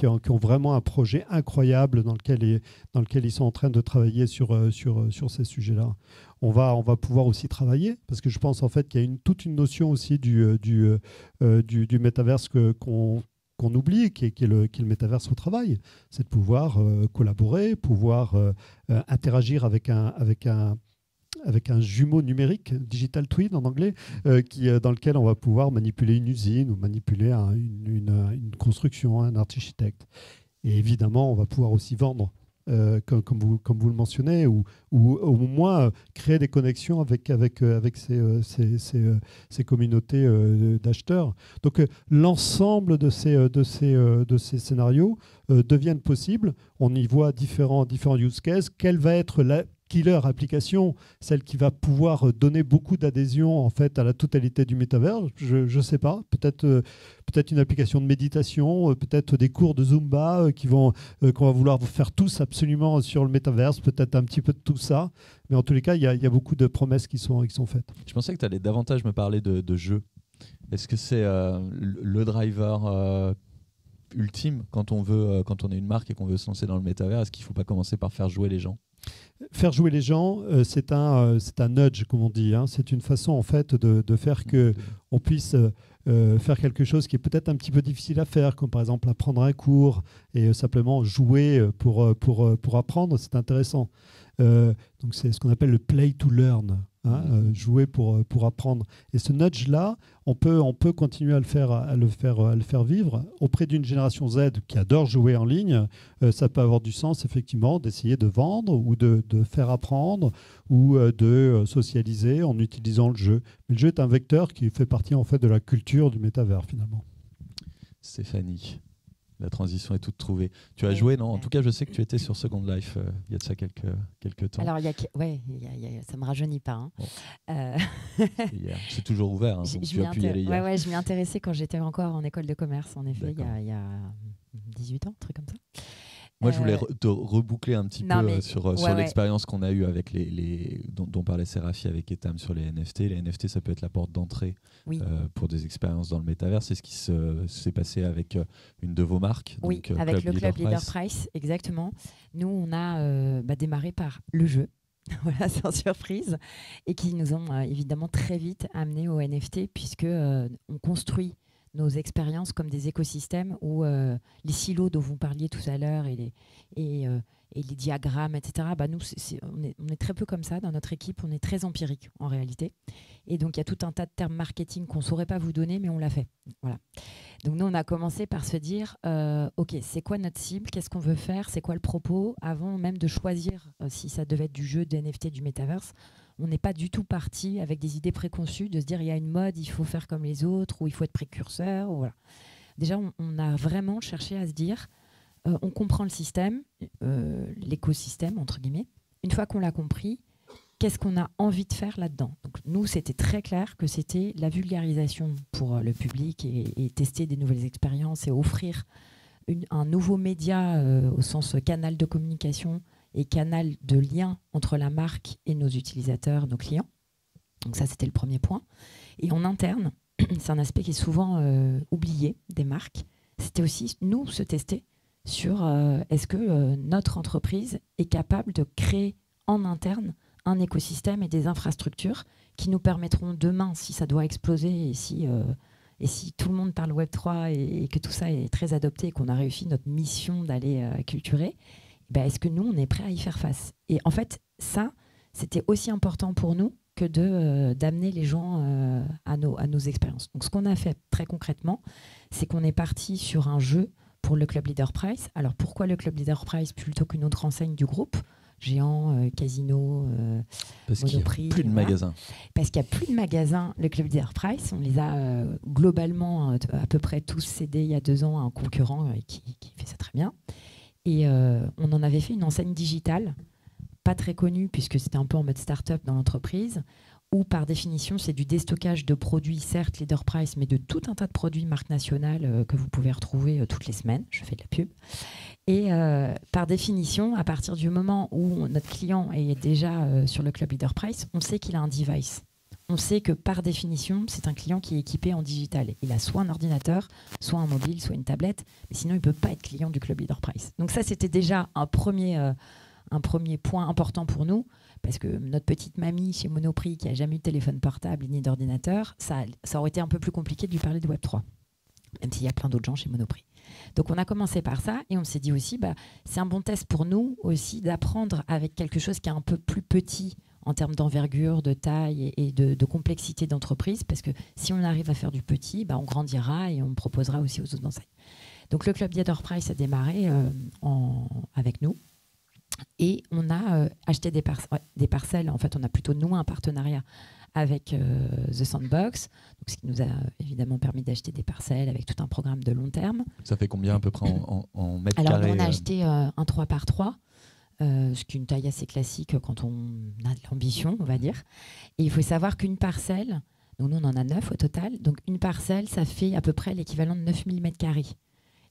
ont vraiment un projet incroyable dans lequel ils sont en train de travailler sur ces sujets-là. On va pouvoir aussi travailler, parce que je pense en fait qu'il y a toute une notion aussi du métaverse qu'on oublie, qui est le métaverse au travail. C'est de pouvoir collaborer, pouvoir interagir avec un jumeau numérique, digital twin en anglais, dans lequel on va pouvoir manipuler une usine ou manipuler une construction, un architecte. Et évidemment, on va pouvoir aussi vendre. Comme vous le mentionnez, ou au moins créer des connexions avec ces communautés d'acheteurs. Donc l'ensemble de ces scénarios deviennent possibles. On y voit différents use cases. Quelle va être la killer application, celle qui va pouvoir donner beaucoup d'adhésion en fait à la totalité du métavers? Je ne sais pas. Peut-être une application de méditation, peut-être des cours de Zumba qu'on va vouloir faire tous absolument sur le métaverse, peut-être un petit peu de tout ça. Mais en tous les cas, il y a beaucoup de promesses qui sont faites. Je pensais que tu allais davantage me parler de jeux. Est-ce que c'est le driver ultime quand on est une marque et qu'on veut se lancer dans le métavers? Est-ce qu'il ne faut pas commencer par faire jouer les gens? faire jouer les gens, c'est un nudge, comme on dit. Hein. C'est une façon, en fait, de faire qu'on puisse faire quelque chose qui est peut-être un petit peu difficile à faire, comme par exemple apprendre un cours et simplement jouer pour apprendre. C'est intéressant. Donc, c'est ce qu'on appelle le play to learn. Hein, jouer pour apprendre. Et ce nudge-là, on peut continuer à le faire vivre auprès d'une génération Z qui adore jouer en ligne. Ça peut avoir du sens, effectivement, d'essayer de vendre ou de faire apprendre ou de socialiser en utilisant le jeu. Mais le jeu est un vecteur qui fait partie, en fait, de la culture du métavers, finalement. Stéphanie, la transition est toute trouvée. Tu as joué, non? En tout cas, je sais que tu étais sur Second Life il y a de ça quelques temps. Alors, ça me rajeunit pas. Hein. Bon. C'est toujours ouvert. Hein, donc tu as pu y aller hier. Ouais, je m'y intéressais quand j'étais encore en école de commerce, en effet, il y a 18 ans, un truc comme ça. Moi, je voulais te reboucler un petit peu sur l'expérience qu'on a eue avec dont parlait Séraphie avec Etam sur les NFT. Les NFT, ça peut être la porte d'entrée pour des expériences dans le métavers. C'est ce qui s'est passé avec une de vos marques. Oui, donc, avec le Club Leader Price, exactement. Nous, on a démarré par le jeu. Voilà, sans surprise. Et qui nous ont évidemment très vite amenés au NFT, puisque on construit nos expériences comme des écosystèmes où les silos dont vous parliez tout à l'heure et les diagrammes, etc., nous, on est très peu comme ça dans notre équipe, on est très empirique en réalité. Et donc, il y a tout un tas de termes marketing qu'on ne saurait pas vous donner, mais on l'a fait. Voilà. Donc, nous, on a commencé par se dire, OK, c'est quoi notre cible? Qu'est-ce qu'on veut faire? C'est quoi le propos? Avant même de choisir si ça devait être du jeu, des NFT, du Metaverse, on n'est pas du tout parti avec des idées préconçues de se dire il y a une mode, il faut faire comme les autres ou il faut être précurseur. Ou voilà. Déjà, on a vraiment cherché à se dire on comprend le système, l'écosystème, entre guillemets. Une fois qu'on l'a compris, qu'est-ce qu'on a envie de faire là-dedans? Donc, nous, c'était très clair que c'était la vulgarisation pour le public et tester des nouvelles expériences et offrir un nouveau média au sens canal de communication et canal de lien entre la marque et nos utilisateurs, nos clients. Donc ça, c'était le premier point. Et en interne, c'est un aspect qui est souvent oublié des marques. C'était aussi, nous, se tester sur est-ce que notre entreprise est capable de créer en interne un écosystème et des infrastructures qui nous permettront demain, si ça doit exploser et si tout le monde parle Web3 et que tout ça est très adopté et qu'on a réussi notre mission d'aller culturer, est-ce que nous, on est prêt à y faire face? Et en fait, ça, c'était aussi important pour nous que d'amener les gens à nos expériences. Donc, ce qu'on a fait très concrètement, c'est qu'on est parti sur un jeu pour le Club Leader Price. Alors, pourquoi le Club Leader Price plutôt qu'une autre enseigne du groupe? Géant, Casino, parce Monoprix. Qu'il n'y a plus de magasins. Parce qu'il n'y a plus de magasins, le Club Leader Price. On les a globalement à peu près tous cédés il y a 2 ans à un concurrent qui fait ça très bien. Et on en avait fait une enseigne digitale, pas très connue puisque c'était un peu en mode start-up dans l'entreprise, où par définition c'est du déstockage de produits, certes Leader Price, mais de tout un tas de produits marques nationales que vous pouvez retrouver toutes les semaines. Je fais de la pub. Et par définition, à partir du moment où notre client est déjà sur le Club Leader Price, on sait qu'il a un device. On sait que par définition, c'est un client qui est équipé en digital. Il a soit un ordinateur, soit un mobile, soit une tablette, mais sinon il ne peut pas être client du Club Leader Price. Donc ça, c'était déjà un premier point important pour nous, parce que notre petite mamie chez Monoprix qui n'a jamais eu de téléphone portable ni d'ordinateur, ça aurait été un peu plus compliqué de lui parler de Web3, même s'il y a plein d'autres gens chez Monoprix. Donc on a commencé par ça et on s'est dit aussi, c'est un bon test pour nous aussi d'apprendre avec quelque chose qui est un peu plus petit en termes d'envergure, de taille et de complexité d'entreprise, parce que si on arrive à faire du petit, on grandira et on proposera aussi aux autres enseignes. Donc le Club Leader Price a démarré avec nous et on a acheté des parcelles. En fait, on a plutôt nous un partenariat avec The Sandbox, donc ce qui nous a évidemment permis d'acheter des parcelles avec tout un programme de long terme. Ça fait combien à peu près en mètres carrés? Alors on a acheté un 3x3. Ce qui est une taille assez classique quand on a de l'ambition, on va dire. Et il faut savoir qu'une parcelle, donc nous on en a 9 au total, donc une parcelle, ça fait à peu près l'équivalent de 9000 m².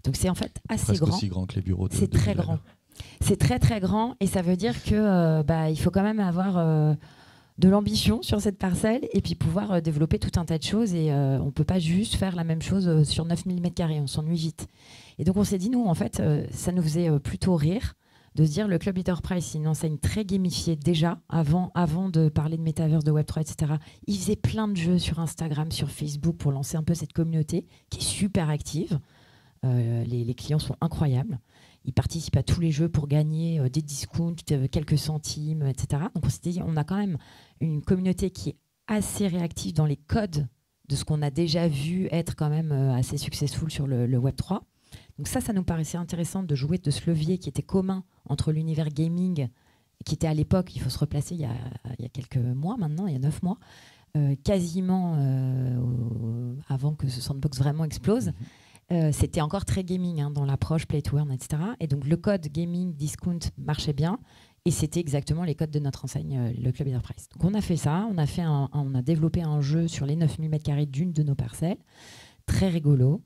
Donc c'est en fait assez presque grand. Aussi grand que les bureaux de C'est très grand. C'est très très grand et ça veut dire que il faut quand même avoir de l'ambition sur cette parcelle et puis pouvoir développer tout un tas de choses et on ne peut pas juste faire la même chose sur 9000 m², on s'ennuie vite. Et donc on s'est dit, nous en fait, ça nous faisait plutôt rire de se dire le Club Leader Prize, c'est une enseigne très gamifiée déjà, avant de parler de Metaverse, de Web3, etc. Ils faisaient plein de jeux sur Instagram, sur Facebook pour lancer un peu cette communauté qui est super active. Les clients sont incroyables. Ils participent à tous les jeux pour gagner des discounts, quelques centimes, etc. Donc on s'était dit, on a quand même une communauté qui est assez réactive dans les codes de ce qu'on a déjà vu être quand même assez successful sur le Web3. Donc ça nous paraissait intéressant de jouer de ce levier qui était commun entre l'univers gaming, qui était à l'époque, il faut se replacer, il y a quelques mois maintenant, il y a 9 mois, quasiment avant que ce sandbox vraiment explose. C'était encore très gaming dans l'approche play to earn, etc. Et donc le code gaming discount marchait bien. Et c'était exactement les codes de notre enseigne, le Club Leader Prize. Donc on a fait ça, on a développé un jeu sur les 9000 m² d'une de nos parcelles, très rigolo,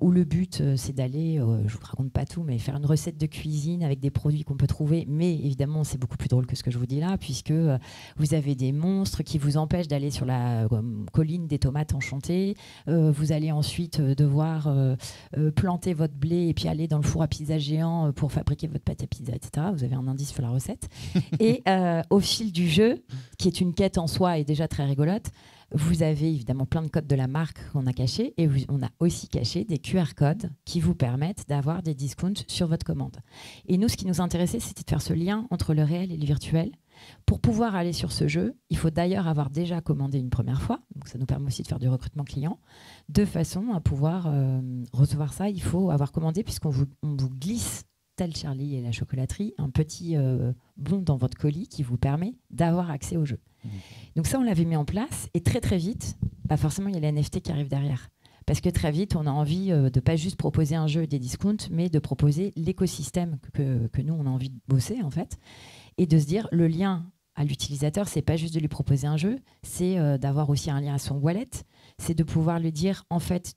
où le but c'est d'aller, je ne vous raconte pas tout, mais faire une recette de cuisine avec des produits qu'on peut trouver. Mais évidemment, c'est beaucoup plus drôle que ce que je vous dis là, puisque vous avez des monstres qui vous empêchent d'aller sur la colline des tomates enchantées. Vous allez ensuite devoir planter votre blé et puis aller dans le four à pizza géant pour fabriquer votre pâte à pizza, etc. Vous avez un indice sur la recette. Et au fil du jeu, qui est une quête en soi et déjà très rigolote, vous avez évidemment plein de codes de la marque qu'on a cachés et on a aussi caché des QR codes qui vous permettent d'avoir des discounts sur votre commande. Et nous, ce qui nous intéressait, c'était de faire ce lien entre le réel et le virtuel. Pour pouvoir aller sur ce jeu, il faut d'ailleurs avoir déjà commandé une première fois. Donc ça nous permet aussi de faire du recrutement client. De façon à pouvoir recevoir ça, il faut avoir commandé puisqu'on vous glisse, tel Charlie et la chocolaterie, un petit bon dans votre colis qui vous permet d'avoir accès au jeu. Donc ça, on l'avait mis en place et très très vite, forcément, il y a les NFT qui arrivent derrière. Parce que très vite, on a envie de ne pas juste proposer un jeu et des discounts, mais de proposer l'écosystème que nous, on a envie de bosser en fait. Et de se dire, le lien à l'utilisateur, c'est pas juste de lui proposer un jeu, c'est d'avoir aussi un lien à son wallet, c'est de pouvoir lui dire, en fait,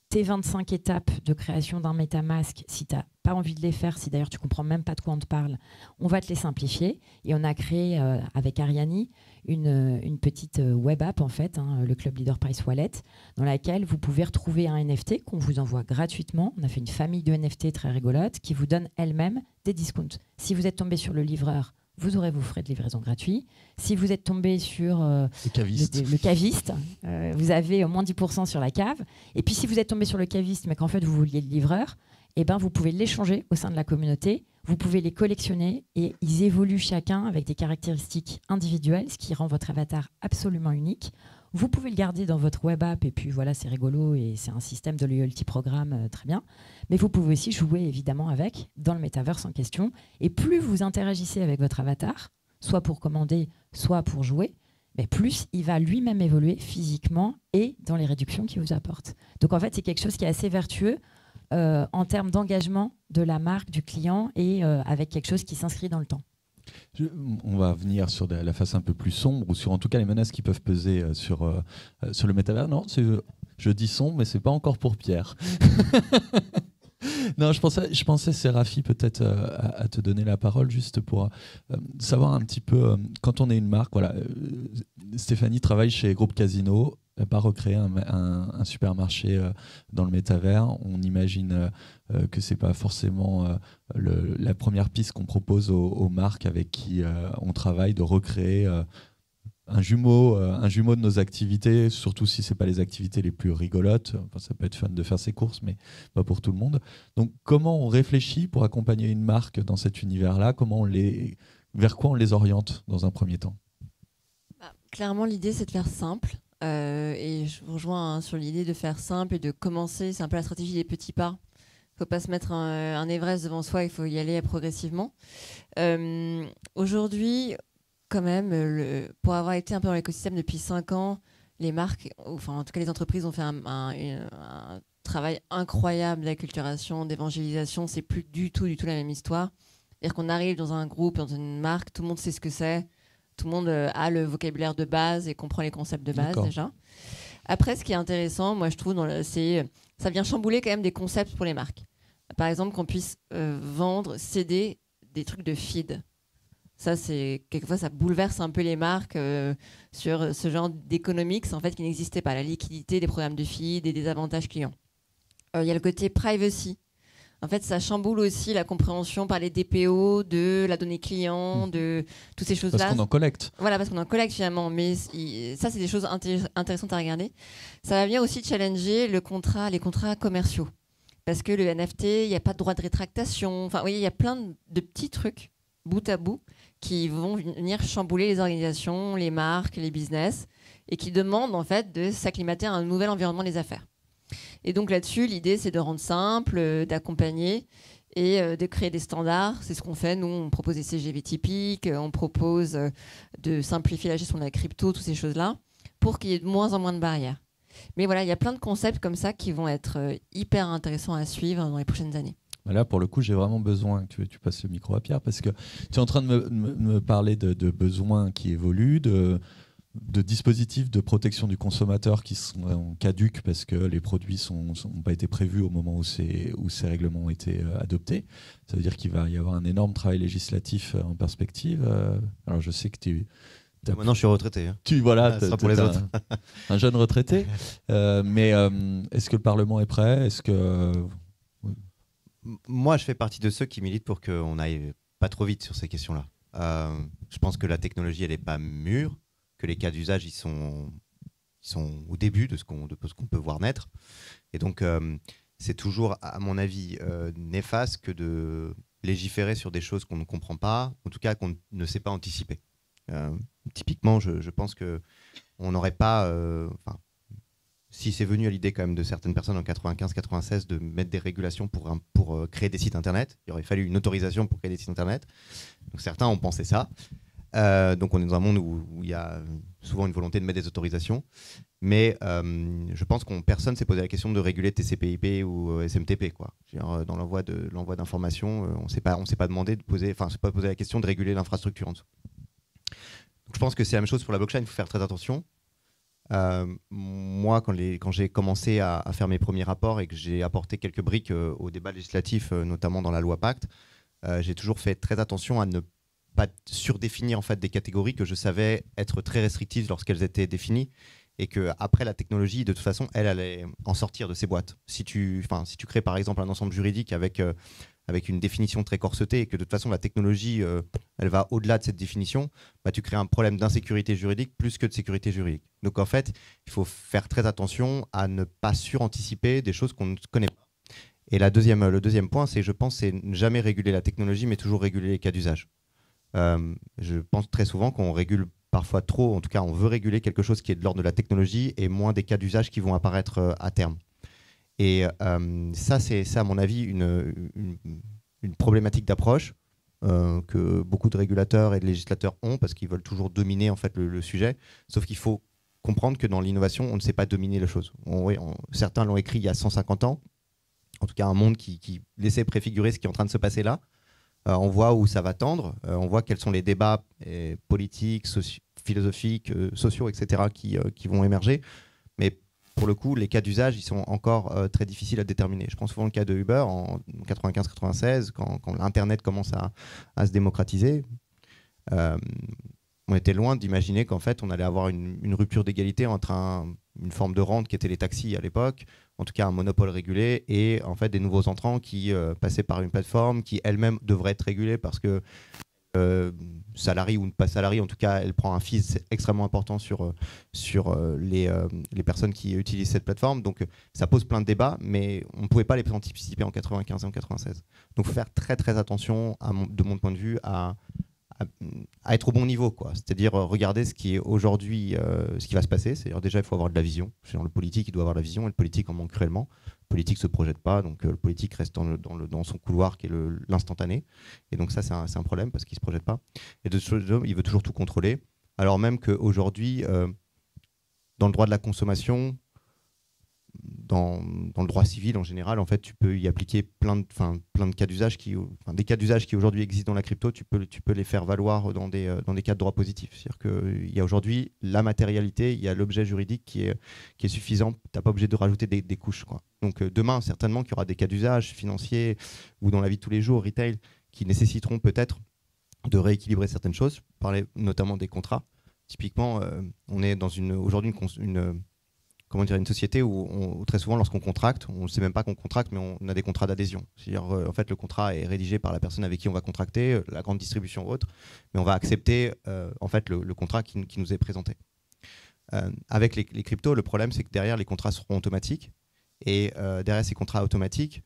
tes 25 étapes de création d'un MetaMask, si tu n'as pas envie de les faire, si d'ailleurs tu ne comprends même pas de quoi on te parle, on va te les simplifier. Et on a créé avec Ariani une petite web app, en fait, le Club Leader Prize Wallet, dans laquelle vous pouvez retrouver un NFT qu'on vous envoie gratuitement. On a fait une famille de NFT très rigolote qui vous donne elle-même des discounts. Si vous êtes tombé sur le livreur, vous aurez vos frais de livraison gratuits. Si vous êtes tombé sur le caviste, vous avez au moins 10% sur la cave. Et puis si vous êtes tombé sur le caviste, mais qu'en fait vous vouliez le livreur, eh ben, vous pouvez l'échanger au sein de la communauté. Vous pouvez les collectionner et ils évoluent chacun avec des caractéristiques individuelles, ce qui rend votre avatar absolument unique. Vous pouvez le garder dans votre web app et puis voilà, c'est rigolo et c'est un système de loyalty programme très bien. Mais vous pouvez aussi jouer évidemment avec dans le metaverse en question. Et plus vous interagissez avec votre avatar, soit pour commander, soit pour jouer, mais plus il va lui-même évoluer physiquement et dans les réductions qu'il vous apporte. Donc en fait, c'est quelque chose qui est assez vertueux en termes d'engagement de la marque, du client et avec quelque chose qui s'inscrit dans le temps. On va venir sur la face un peu plus sombre ou sur en tout cas les menaces qui peuvent peser sur le métavers. Non, je dis sombre, mais c'est pas encore pour Pierre. Non, je pensais Séraphie peut-être à te donner la parole juste pour savoir un petit peu quand on est une marque. Voilà, Stéphanie travaille chez Groupe Casino. Elle n'a pas recréé un supermarché dans le métavers. On imagine que ce n'est pas forcément la première piste qu'on propose aux marques avec qui on travaille, de recréer un jumeau de nos activités, surtout si ce n'est pas les activités les plus rigolotes. Enfin, ça peut être fun de faire ses courses, mais pas pour tout le monde. Donc, comment on réfléchit pour accompagner une marque dans cet univers-là ? Vers quoi on les oriente dans un premier temps ? Clairement, l'idée, c'est de faire simple. Et je vous rejoins sur l'idée de faire simple et de commencer. C'est un peu la stratégie des petits pas. Il ne faut pas se mettre un Everest devant soi, il faut y aller progressivement. Aujourd'hui, quand même, pour avoir été un peu dans l'écosystème depuis 5 ans, les marques, enfin en tout cas les entreprises ont fait un travail incroyable d'acculturation, d'évangélisation. C'est plus du tout la même histoire. C'est-à-dire qu'on arrive dans un groupe, dans une marque, tout le monde sait ce que c'est. Tout le monde a le vocabulaire de base et comprend les concepts de base déjà. Après, ce qui est intéressant, moi je trouve, ça vient chambouler quand même des concepts pour les marques. Par exemple, qu'on puisse vendre, céder des trucs de feed. Ça, quelquefois, ça bouleverse un peu les marques sur ce genre d'économics en fait, qui n'existait pas. La liquidité des programmes de feed et des avantages clients. Il y a le côté privacy. En fait, ça chamboule aussi la compréhension par les DPO de la donnée client, de toutes ces choses-là. Parce qu'on en collecte. Voilà, parce qu'on en collecte finalement. Mais ça, c'est des choses intéressantes à regarder. Ça va venir aussi challenger les contrats commerciaux. Parce que le NFT, il n'y a pas de droit de rétractation. Enfin, vous voyez, il y a plein de petits trucs, bout à bout, qui vont venir chambouler les organisations, les marques, les business, et qui demandent en fait de s'acclimater à un nouvel environnement des affaires. Et donc là-dessus, l'idée, c'est de rendre simple, d'accompagner et de créer des standards. C'est ce qu'on fait. Nous, on propose des CGV typiques, on propose de simplifier la gestion de la crypto, toutes ces choses-là, pour qu'il y ait de moins en moins de barrières. Mais voilà, il y a plein de concepts comme ça qui vont être hyper intéressants à suivre dans les prochaines années. Là, pour le coup, j'ai vraiment besoin que tu passes le micro à Pierre, parce que tu es en train de me parler de besoins qui évoluent, de dispositifs de protection du consommateur qui sont caducs parce que les produits n'ont pas été prévus au moment où ces règlements ont été adoptés. Ça veut dire qu'il va y avoir un énorme travail législatif en perspective. Alors je sais que maintenant je suis retraité. Hein. Voilà, ça sera pour les autres. Un jeune retraité. Mais est-ce que le Parlement est prêt? Est-ce que... Moi, je fais partie de ceux qui militent pour qu'on n'aille pas trop vite sur ces questions-là. Je pense que la technologie, elle n'est pas mûre, que les cas d'usage, ils sont au début de ce qu'on peut voir naître. Et donc, c'est toujours, à mon avis, néfaste que de légiférer sur des choses qu'on ne comprend pas, en tout cas qu'on ne sait pas anticiper. Typiquement, je pense qu'on n'aurait pas... si c'est venu à l'idée quand même de certaines personnes en 95-96 de mettre des régulations pour créer des sites internet, il aurait fallu une autorisation pour créer des sites internet. Donc certains ont pensé ça. Donc on est dans un monde où il y a souvent une volonté de mettre des autorisations. Mais je pense que personne ne s'est posé la question de réguler TCP/IP ou SMTP, quoi. Dans l'envoi d'informations, on ne s'est pas demandé de poser, enfin, on s'est pas posé la question de réguler l'infrastructure en dessous. Donc, je pense que c'est la même chose pour la blockchain, il faut faire très attention. Moi, quand j'ai commencé à faire mes premiers rapports et que j'ai apporté quelques briques au débat législatif, notamment dans la loi Pacte, j'ai toujours fait très attention à ne pas surdéfinir en fait, des catégories que je savais être très restrictives lorsqu'elles étaient définies, et qu'après la technologie, de toute façon, elle allait en sortir de ces boîtes. Si tu crées par exemple un ensemble juridique avec une définition très corsetée et que de toute façon la technologie elle va au-delà de cette définition, bah, tu crées un problème d'insécurité juridique plus que de sécurité juridique. Donc en fait, il faut faire très attention à ne pas suranticiper des choses qu'on ne connaît pas. Et le deuxième point, c'est ne jamais réguler la technologie, mais toujours réguler les cas d'usage. Je pense très souvent qu'on régule parfois trop, en tout cas on veut réguler quelque chose qui est de l'ordre de la technologie et moins des cas d'usage qui vont apparaître à terme. Et ça, c'est à mon avis une problématique d'approche que beaucoup de régulateurs et de législateurs ont parce qu'ils veulent toujours dominer en fait, le sujet. Sauf qu'il faut comprendre que dans l'innovation, on ne sait pas dominer les choses. Certains l'ont écrit il y a 150 ans, en tout cas un monde qui laissait préfigurer ce qui est en train de se passer là. On voit où ça va tendre, on voit quels sont les débats politiques, philosophiques, sociaux, etc. qui vont émerger. Mais pour le coup, les cas d'usage, ils sont encore très difficiles à déterminer. Je prends souvent le cas de Uber en 95-96, quand l'Internet commence à se démocratiser. On était loin d'imaginer qu'en fait, on allait avoir une rupture d'égalité entre une forme de rente qui était les taxis à l'époque, en tout cas un monopole régulé, et en fait des nouveaux entrants qui passaient par une plateforme qui elle-même devrait être régulée parce que salarié ou pas salarié, en tout cas, elle prend un fees extrêmement important sur les personnes qui utilisent cette plateforme. Donc, ça pose plein de débats, mais on ne pouvait pas les anticiper en 95 et en 96. Donc, il faut faire très, très attention, de mon point de vue, à être au bon niveau, quoi. C'est-à-dire regarder ce qui est aujourd'hui, ce qui va se passer. C'est-à-dire déjà, il faut avoir de la vision. Le politique, il doit avoir la vision, et le politique en manque cruellement. Le politique ne se projette pas, donc le politique reste dans son couloir qui est l'instantané. Et donc ça, c'est un problème parce qu'il ne se projette pas. Et de chose, il veut toujours tout contrôler. Alors même qu'aujourd'hui, dans le droit de la consommation, dans le droit civil en général, en fait, tu peux y appliquer plein de cas d'usage des cas d'usage qui aujourd'hui existent dans la crypto, tu peux les faire valoir dans des cas de droit positif. C'est-à-dire qu'il y a aujourd'hui la matérialité, il y a l'objet juridique qui est suffisant. Tu n'as pas obligé de rajouter des couches, quoi. Donc demain, certainement qu'il y aura des cas d'usage financiers ou dans la vie de tous les jours, retail, qui nécessiteront peut-être de rééquilibrer certaines choses. Je parlais notamment des contrats. Typiquement, on est dans aujourd'hui comment dire, une société où très souvent, lorsqu'on contracte, on ne sait même pas qu'on contracte, mais on a des contrats d'adhésion. C'est-à-dire, en fait, le contrat est rédigé par la personne avec qui on va contracter, la grande distribution ou autre, mais on va accepter en fait, le contrat qui nous est présenté. Avec les cryptos, le problème, c'est que derrière, les contrats seront automatiques. Et derrière ces contrats automatiques,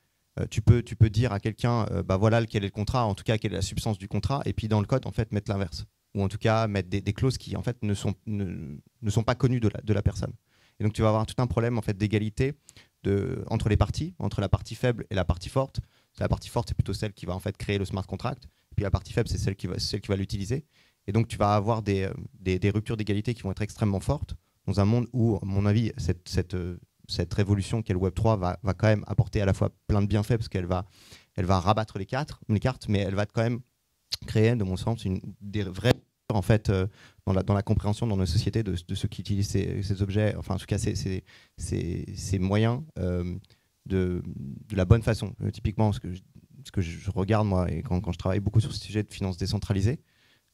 tu peux dire à quelqu'un, bah voilà quel est le contrat, en tout cas quelle est la substance du contrat, et puis dans le code, en fait, mettre l'inverse. Ou en tout cas, mettre des clauses qui, en fait, ne sont pas connues de la personne. Et donc, tu vas avoir tout un problème en fait, d'égalité entre les parties, entre la partie faible et la partie forte. La partie forte, c'est plutôt celle qui va en fait, créer le smart contract. Et puis la partie faible, c'est celle qui va l'utiliser. Et donc, tu vas avoir des ruptures d'égalité qui vont être extrêmement fortes dans un monde où, à mon avis, cette révolution qu'est le Web3 va quand même apporter à la fois plein de bienfaits parce qu'elle va rabattre les cartes, mais elle va quand même créer, de mon sens, des vrais en fait, dans la compréhension dans nos sociétés de ceux qui utilisent ces objets, enfin en tout cas ces moyens de la bonne façon. Typiquement, ce que je regarde moi et quand je travaille beaucoup sur ce sujet de finances décentralisées,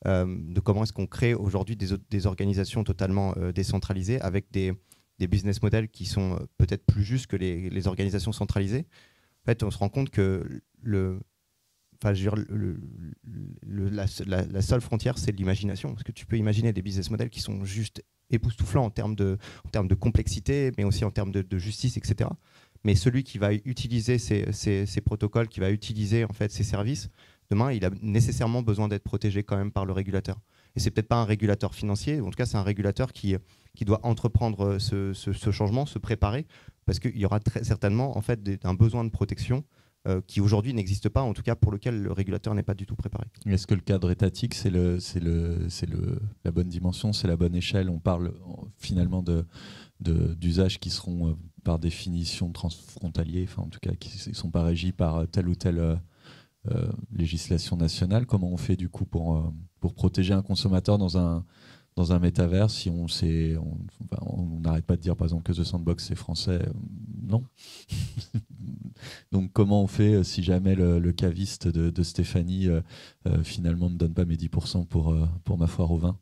de comment est-ce qu'on crée aujourd'hui des organisations totalement décentralisées avec des business models qui sont peut-être plus justes que les organisations centralisées. En fait, on se rend compte que la seule frontière, c'est l'imagination. Parce que tu peux imaginer des business models qui sont juste époustouflants en termes de complexité, mais aussi en termes de justice, etc. Mais celui qui va utiliser ces protocoles, qui va utiliser en fait, ces services, demain, il a nécessairement besoin d'être protégé quand même par le régulateur. Et c'est peut-être pas un régulateur financier, en tout cas, c'est un régulateur qui doit entreprendre ce changement, se préparer, parce qu'il y aura très certainement en fait, un besoin de protection qui aujourd'hui n'existe pas, en tout cas pour lequel le régulateur n'est pas du tout préparé. Est-ce que le cadre étatique, c'est la bonne dimension, c'est la bonne échelle? On parle finalement d'usages qui seront par définition transfrontaliers, enfin en tout cas qui ne sont pas régis par telle ou telle législation nationale. Comment on fait du coup pour protéger un consommateur dans un métavers si on n'arrête pas de dire par exemple que The Sandbox c'est français? Non. Donc comment on fait si jamais le caviste de Stéphanie finalement ne donne pas mes 10% pour ma foire au vin?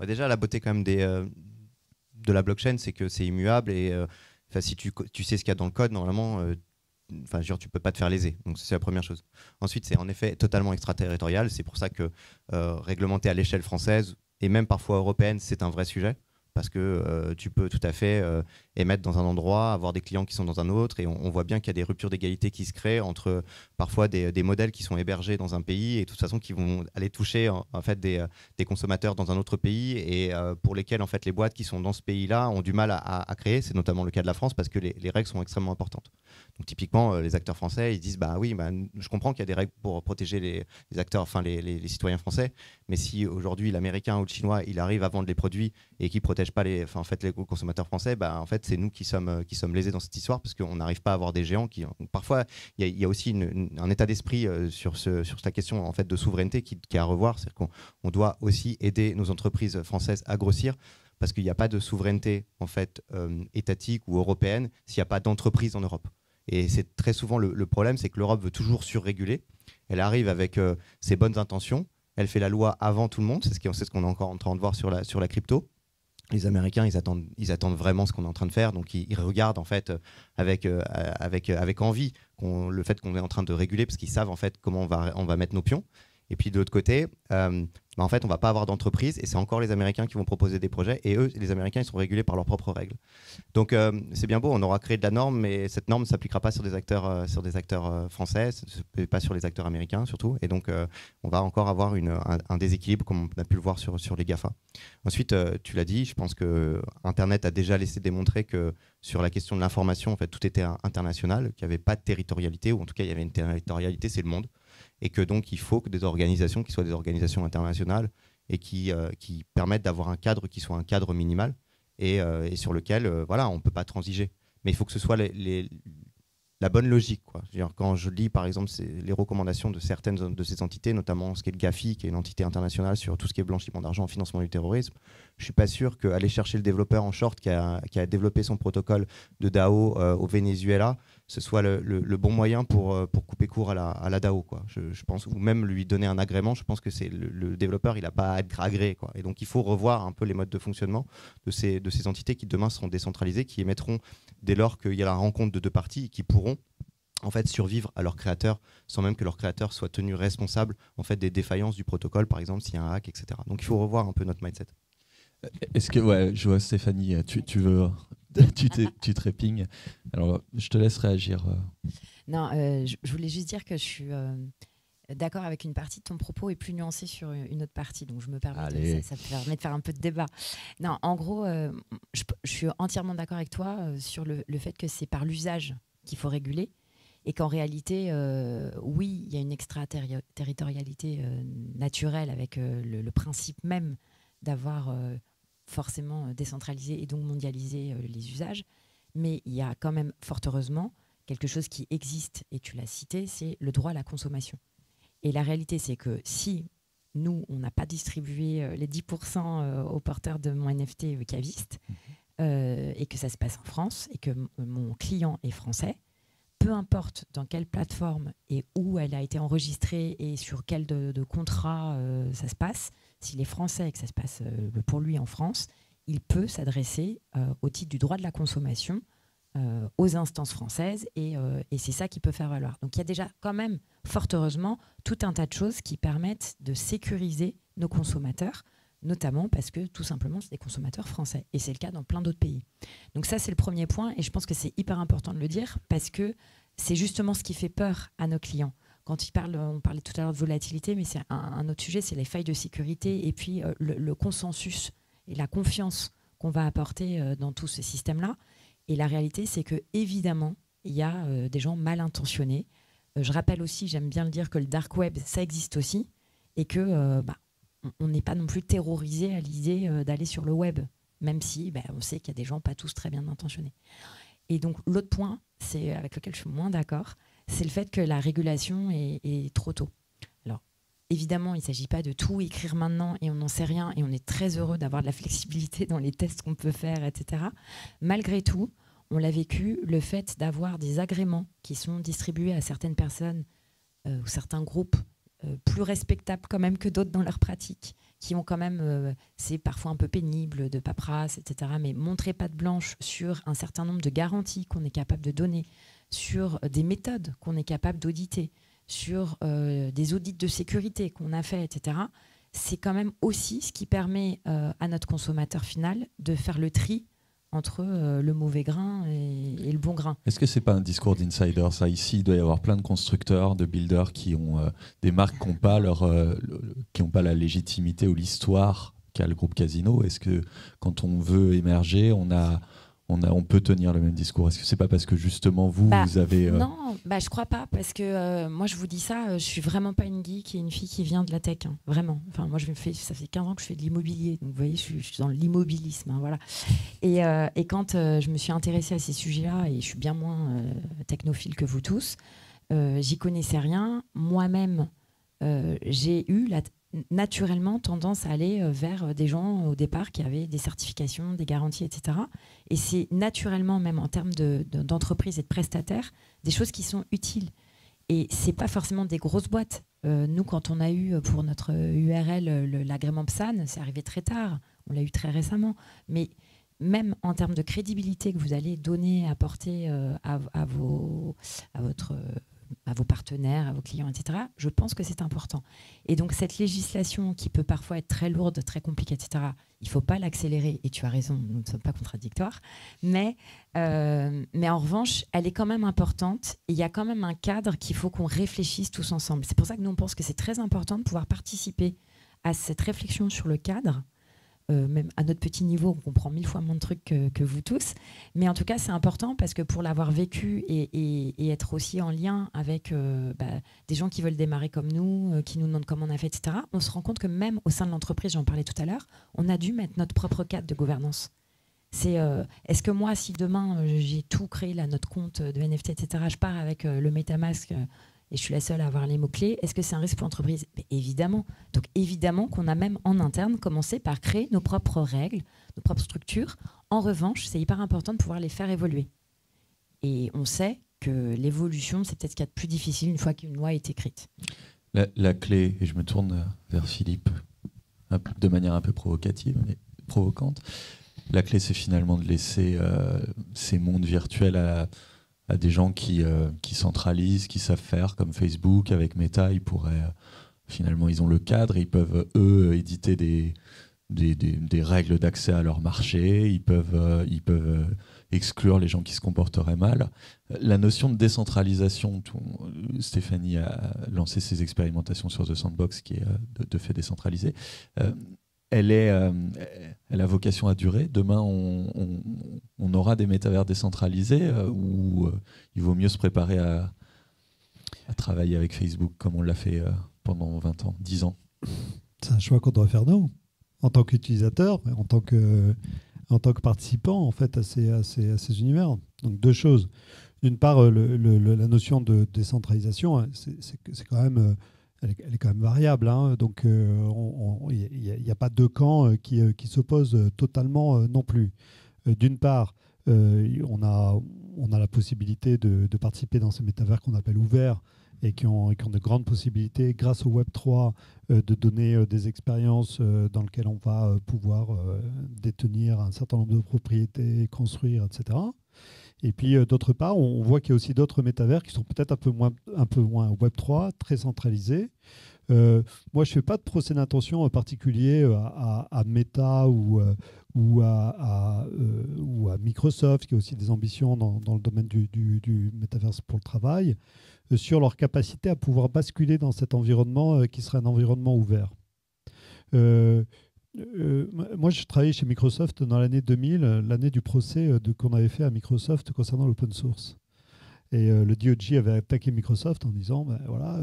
Déjà la beauté quand même de la blockchain, c'est que c'est immuable et si tu sais ce qu'il y a dans le code, normalement tu peux pas te faire léser. Donc c'est la première chose. Ensuite, c'est en effet totalement extraterritorial. C'est pour ça que réglementer à l'échelle française et même parfois européenne, c'est un vrai sujet. Parce que tu peux tout à fait émettre dans un endroit, avoir des clients qui sont dans un autre, et on voit bien qu'il y a des ruptures d'égalité qui se créent entre parfois des modèles qui sont hébergés dans un pays et de toute façon qui vont aller toucher en fait des consommateurs dans un autre pays et pour lesquels en fait les boîtes qui sont dans ce pays-là ont du mal à créer. C'est notamment le cas de la France parce que les règles sont extrêmement importantes. Donc typiquement les acteurs français ils disent bah oui je comprends qu'il y a des règles pour protéger les acteurs, enfin les citoyens français, mais si aujourd'hui l'américain ou le chinois il arrive à vendre les produits et qui protège pas les consommateurs français, en fait c'est nous qui sommes lésés dans cette histoire parce qu'on n'arrive pas à avoir des géants qui parfois il y a aussi un état d'esprit sur la question en fait de souveraineté qui est à revoir, c'est-à-dire qu'on doit aussi aider nos entreprises françaises à grossir parce qu'il n'y a pas de souveraineté en fait étatique ou européenne s'il n'y a pas d'entreprise en Europe. Et c'est très souvent le problème, c'est que l'Europe veut toujours surréguler. Elle arrive avec ses bonnes intentions, elle fait la loi avant tout le monde, c'est ce qu'on est encore en train de voir sur la crypto. Les Américains, ils attendent vraiment ce qu'on est en train de faire, donc ils regardent en fait avec envie le fait qu'on est en train de réguler, parce qu'ils savent en fait comment on va mettre nos pions. Et puis de l'autre côté, en fait, on va pas avoir d'entreprise et c'est encore les Américains qui vont proposer des projets et eux, les Américains, ils sont régulés par leurs propres règles. Donc c'est bien beau, on aura créé de la norme, mais cette norme ne s'appliquera pas sur des acteurs français, pas sur les acteurs américains surtout. Et donc on va encore avoir un déséquilibre comme on a pu le voir sur les GAFA. Ensuite, tu l'as dit, je pense que Internet a déjà laissé démontrer que sur la question de l'information, en fait, tout était international, qu'il n'y avait pas de territorialité, ou en tout cas il y avait une territorialité, c'est le monde. Et que donc il faut que des organisations qui soient des organisations internationales et qui permettent d'avoir un cadre qui soit un cadre minimal et sur lequel on ne peut pas transiger. Mais il faut que ce soit la bonne logique, quoi. Quand je lis par exemple les recommandations de certaines de ces entités, notamment ce qui est le GAFI, qui est une entité internationale sur tout ce qui est blanchiment d'argent, financement du terrorisme, je suis pas sûr qu'aller chercher le développeur en short qui a développé son protocole de DAO au Venezuela, ce soit le bon moyen pour couper court à la DAO, quoi. Je pense, ou même lui donner un agrément. Je pense que c'est le développeur, il n'a pas à être agréé, quoi. Et donc il faut revoir un peu les modes de fonctionnement de ces entités qui demain seront décentralisées, qui émettront dès lors qu'il y a la rencontre de deux parties et qui pourront en fait survivre à leurs créateurs sans même que leurs créateurs soient tenus responsables en fait des défaillances du protocole, par exemple s'il y a un hack, etc. Donc il faut revoir un peu notre mindset. Est-ce que, ouais, je vois Stéphanie, tu veux, tu trépignes. Alors, je te laisse réagir. Non, je voulais juste dire que je suis d'accord avec une partie de ton propos et plus nuancé sur une autre partie. Donc, je me permets ça permet de faire un peu de débat. Non, en gros, je suis entièrement d'accord avec toi sur le fait que c'est par l'usage qu'il faut réguler et qu'en réalité, oui, il y a une extraterritorialité naturelle avec le principe même d'avoir forcément décentralisé et donc mondialisé les usages. Mais il y a quand même, fort heureusement, quelque chose qui existe, et tu l'as cité, c'est le droit à la consommation. Et la réalité, c'est que si nous, on n'a pas distribué les 10% aux porteurs de mon NFT caviste, et que ça se passe en France, et que mon client est français, peu importe dans quelle plateforme et où elle a été enregistrée et sur quel de contrat ça se passe, s'il est français et que ça se passe pour lui en France, il peut s'adresser au titre du droit de la consommation aux instances françaises et c'est ça qui peut faire valoir. Donc il y a déjà quand même, fort heureusement, tout un tas de choses qui permettent de sécuriser nos consommateurs, notamment parce que tout simplement c'est des consommateurs français et c'est le cas dans plein d'autres pays. Donc ça c'est le premier point et je pense que c'est hyper important de le dire parce que c'est justement ce qui fait peur à nos clients. Quand on parlait tout à l'heure de volatilité, mais c'est un autre sujet, c'est les failles de sécurité et puis le consensus et la confiance qu'on va apporter dans tout ce système-là. Et la réalité, c'est que évidemment, il y a des gens mal intentionnés. Je rappelle aussi, j'aime bien le dire, que le dark web, ça existe aussi, et que on n'est pas non plus terrorisé à l'idée d'aller sur le web, même si on sait qu'il y a des gens pas tous très bien intentionnés. Et donc l'autre point, c'est avec lequel je suis moins d'accord, c'est le fait que la régulation est trop tôt. Alors, évidemment, il ne s'agit pas de tout écrire maintenant et on n'en sait rien et on est très heureux d'avoir de la flexibilité dans les tests qu'on peut faire, etc. Malgré tout, on l'a vécu, le fait d'avoir des agréments qui sont distribués à certaines personnes ou certains groupes plus respectables quand même que d'autres dans leur pratique, qui ont quand même, c'est parfois un peu pénible de paperasse, etc., mais montrer patte blanche sur un certain nombre de garanties qu'on est capable de donner, sur des méthodes qu'on est capable d'auditer, sur des audits de sécurité qu'on a fait, etc., c'est quand même aussi ce qui permet à notre consommateur final de faire le tri entre le mauvais grain et le bon grain. Est-ce que c'est pas un discours d'insider, ça? Ici, il doit y avoir plein de constructeurs, de builders qui ont des marques qui n'ont pas, pas la légitimité ou l'histoire qu'a le groupe Casino. Est-ce que quand on veut émerger, on peut tenir le même discours? Est-ce que c'est pas parce que justement vous avez... Non, je crois pas, parce que moi je vous dis ça, je suis vraiment pas une geek et une fille qui vient de la tech, hein, vraiment. Enfin, moi ça fait 15 ans que je fais de l'immobilier, donc vous voyez, je suis dans l'immobilisme, hein, voilà. Et quand je me suis intéressée à ces sujets-là, et je suis bien moins technophile que vous tous, j'y connaissais rien. Moi-même, j'ai eu naturellement tendance à aller vers des gens au départ qui avaient des certifications, des garanties, etc. Et c'est naturellement, même en termes d'entreprise et de prestataires, des choses qui sont utiles. Et c'est pas forcément des grosses boîtes. Nous, quand on a eu pour notre URL l'agrément PSAN, c'est arrivé très tard. On l'a eu très récemment. Mais même en termes de crédibilité que vous allez donner, apporter à vos partenaires, à vos clients, etc., je pense que c'est important. Et donc, cette législation qui peut parfois être très lourde, très compliquée, etc., il ne faut pas l'accélérer. Et tu as raison, nous ne sommes pas contradictoires. Mais en revanche, elle est quand même importante. Et il y a quand même un cadre qu'il faut qu'on réfléchisse tous ensemble. C'est pour ça que nous, on pense que c'est très important de pouvoir participer à cette réflexion sur le cadre. Même à notre petit niveau, on comprend 1000 fois moins de trucs que vous tous. Mais en tout cas, c'est important parce que pour l'avoir vécu et être aussi en lien avec des gens qui veulent démarrer comme nous, qui nous demandent comment on a fait, etc., on se rend compte que même au sein de l'entreprise, j'en parlais tout à l'heure, on a dû mettre notre propre cadre de gouvernance. C'est est-ce que moi, si demain j'ai tout créé, là, notre compte de NFT, etc., je pars avec le MetaMask et je suis la seule à avoir les mots-clés, est-ce que c'est un risque pour l'entreprise? Évidemment. Donc évidemment qu'on a même en interne commencé par créer nos propres règles, nos propres structures. En revanche, c'est hyper important de pouvoir les faire évoluer. Et on sait que l'évolution, c'est peut-être ce qu'il y a de plus difficile une fois qu'une loi est écrite. La clé, et je me tourne vers Philippe de manière un peu provocative, mais provocante, la clé, c'est finalement de laisser ces mondes virtuels à des gens qui centralisent, qui savent faire, comme Facebook, avec Meta, ils pourraient, finalement, ils ont le cadre, ils peuvent, eux, éditer des règles d'accès à leur marché, ils peuvent exclure les gens qui se comporteraient mal. La notion de décentralisation, Stéphanie a lancé ses expérimentations sur The Sandbox, qui est de fait décentralisé. Elle a vocation à durer. Demain, on aura des métavers décentralisés où il vaut mieux se préparer à travailler avec Facebook comme on l'a fait pendant 20 ans, 10 ans. C'est un choix qu'on doit faire nous, en tant qu'utilisateur, en tant que participant en fait, à ces univers. Donc deux choses. D'une part, la notion de décentralisation, hein, c'est quand même... Elle est quand même variable, hein, donc il n'y a pas deux camps qui s'opposent totalement non plus. D'une part, on a la possibilité de participer dans ces métavers qu'on appelle ouverts et qui ont de grandes possibilités, grâce au Web3, de donner des expériences dans lesquelles on va pouvoir détenir un certain nombre de propriétés, construire, etc. Et puis, d'autre part, on voit qu'il y a aussi d'autres métavers qui sont peut-être un peu moins Web3, très centralisés. Moi, je ne fais pas de procès d'intention particulier à Meta ou à Microsoft, qui a aussi des ambitions dans le domaine du métaverse pour le travail, sur leur capacité à pouvoir basculer dans cet environnement qui serait un environnement ouvert. Moi, je travaillais chez Microsoft dans l'année 2000, l'année du procès qu'on avait fait à Microsoft concernant l'open source. Et le DOJ avait attaqué Microsoft en disant, ben, voilà,